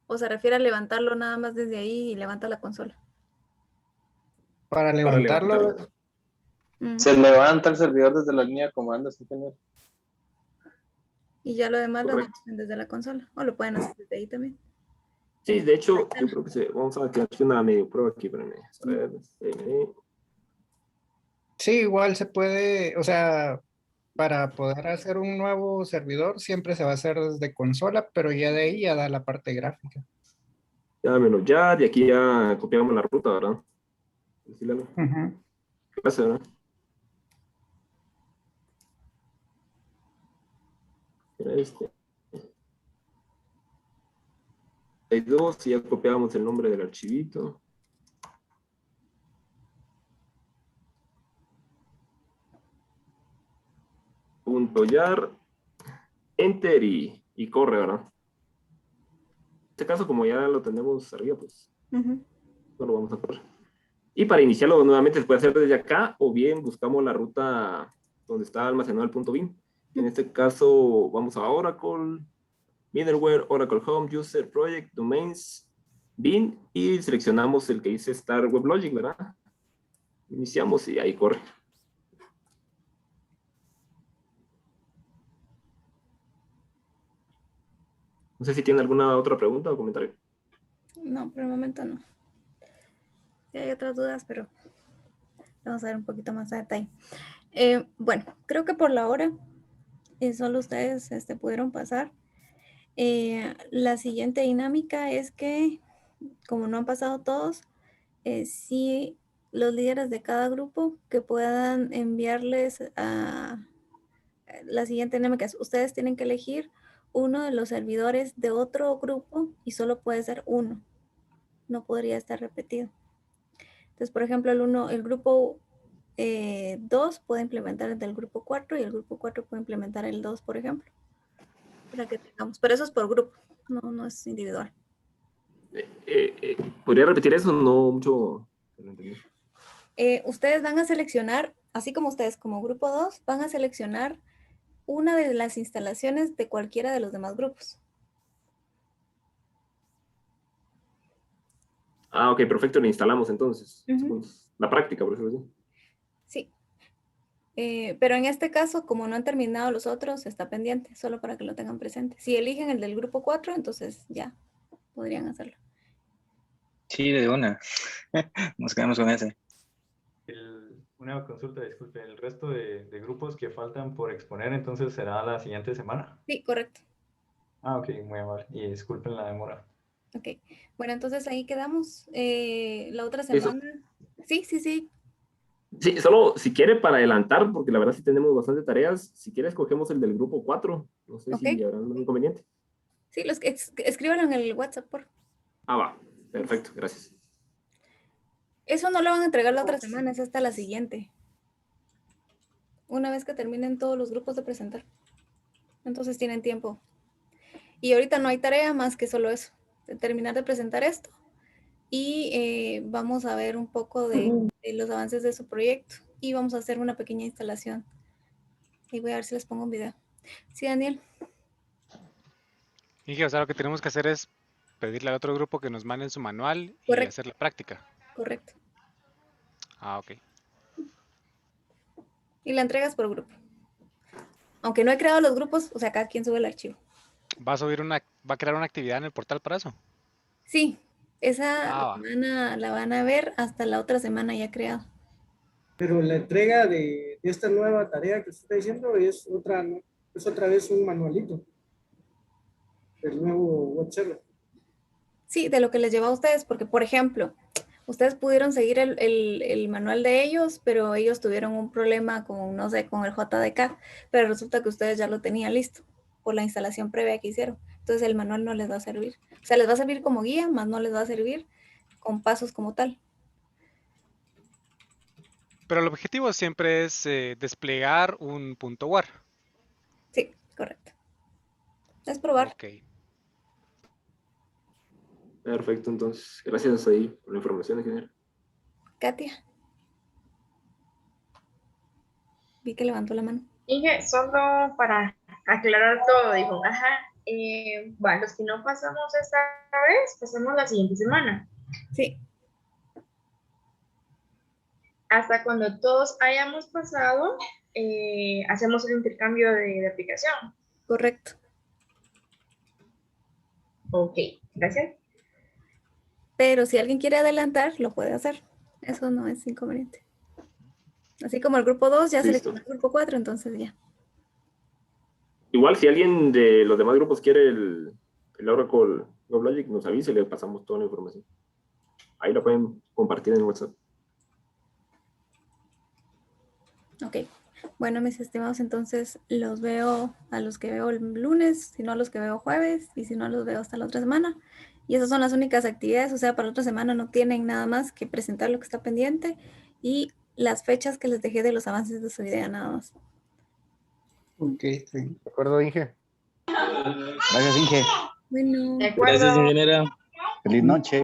¿O se refiere a levantarlo nada más desde ahí y levanta la consola? Para levantarlo. Se levanta el servidor desde la línea de comandos, sí, señor. Y ya lo demás lo hacen desde la consola. O lo pueden hacer desde ahí también. Sí, de hecho, yo creo que vamos a hacer una medio prueba aquí. A ver, Sí, igual se puede, o sea, para poder hacer un nuevo servidor siempre se va a hacer desde consola, pero ya de ahí ya da la parte gráfica. Dámelo ya, de aquí ya copiamos la ruta, ¿verdad? Sí, Lalo. Ujú. Gracias, ¿verdad? Era este. Hay dos, y ya copiamos el nombre del archivito. Punto .yar, enter y corre, ¿verdad? En este caso, como ya lo tenemos arriba, pues Ujú. no lo vamos a correr. Y para iniciarlo nuevamente se puede hacer desde acá, o bien buscamos la ruta donde está almacenado el punto .bin. En este caso, vamos a Oracle, Middleware, Oracle Home, User, Project, Domains, bin, y seleccionamos el que dice Start WebLogic, ¿verdad? Iniciamos y ahí corre. No sé si tiene alguna otra pregunta o comentario. No, por el momento no. Sí hay otras dudas, pero vamos a ver un poquito más a detalle. Bueno, creo que por la hora solo ustedes pudieron pasar. La siguiente dinámica es que, como no han pasado todos, sí los líderes de cada grupo que puedan enviarles a la siguiente dinámica es, ustedes tienen que elegir uno de los servidores de otro grupo y solo puede ser uno, no podría estar repetido. Entonces, por ejemplo, el grupo 2 puede implementar el del grupo 4 y el grupo 4 puede implementar el 2, por ejemplo. Para que tengamos, pero eso es por grupo, no es individual. ¿Podría repetir eso? No mucho. Ustedes van a seleccionar, así como ustedes como grupo 2, van a seleccionar una de las instalaciones de cualquiera de los demás grupos. Ah, ok, perfecto, lo instalamos entonces. Ujú. La práctica, por ejemplo. Sí. Pero en este caso, como no han terminado los otros, está pendiente, solo para que lo tengan presente. Si eligen el del grupo 4, entonces ya podrían hacerlo. Sí, de una. Nos quedamos con ese. Una consulta, disculpe, el resto de grupos que faltan por exponer, entonces será la siguiente semana. Sí, correcto. Ah, ok, muy amable. Y disculpen la demora. Ok. Bueno, entonces ahí quedamos. La otra Eso. semana. Sí. Sí, solo si quiere para adelantar, porque la verdad sí tenemos bastante tareas, si quiere escogemos el del grupo 4. No sé Ok. si habrá algún inconveniente. Sí, escríbanlo en el WhatsApp, por. Ah, va. Perfecto, gracias. Eso no lo van a entregar la otra semana, es hasta la siguiente. Una vez que terminen todos los grupos de presentar. Entonces tienen tiempo. Y ahorita no hay tarea más que solo eso, de terminar de presentar esto. Y vamos a ver un poco de los avances de su proyecto. Y vamos a hacer una pequeña instalación. Y voy a ver si les pongo un video. Sí, Daniel. Y o sea, lo que tenemos que hacer es pedirle al otro grupo que nos manden su manual y Correcto. hacer la práctica. Correcto. Ah, ok. Y la entregas por grupo. Aunque no he creado los grupos, o sea, cada quien sube el archivo. ¿Va a crear una actividad en el portal para eso? Sí, esa Ah, va. la van a ver hasta la otra semana ya creado. Pero la entrega de esta nueva tarea que usted está diciendo es otra vez un manualito. El nuevo web server. Sí, de lo que les lleva a ustedes, porque por ejemplo, ustedes pudieron seguir el manual de ellos, pero ellos tuvieron un problema con, no sé, con el JDK, pero resulta que ustedes ya lo tenían listo por la instalación previa que hicieron. Entonces el manual no les va a servir. O sea, les va a servir como guía, más no les va a servir con pasos como tal. Pero el objetivo siempre es desplegar un .war. Sí, correcto. Es probar. Ok. Perfecto, entonces, gracias ahí por la información, ingeniero. Katia. Vi que levantó la mano. Inge, solo para aclarar todo, dijo, bueno, los que no pasamos esta vez, pasamos la siguiente semana. Sí. Hasta cuando todos hayamos pasado, hacemos el intercambio de aplicación. Correcto. Ok, gracias. Pero si alguien quiere adelantar, lo puede hacer. Eso no es inconveniente. Así como el grupo 2 ya Listo. seleccionó el grupo 4, entonces ya. Igual, si alguien de los demás grupos quiere el Oracle WebLogic, nos avisa y le pasamos toda la información. Ahí la pueden compartir en WhatsApp. Ok. Bueno, mis estimados, entonces los veo a los que veo el lunes, si no a los que veo jueves, y si no los veo hasta la otra semana. Y esas son las únicas actividades, o sea, para la otra semana no tienen nada más que presentar lo que está pendiente y las fechas que les dejé de los avances de su idea nada más. Ok, sí. De acuerdo, Inge. Gracias, Inge. Bueno. De acuerdo. Gracias, ingeniera. Feliz noche.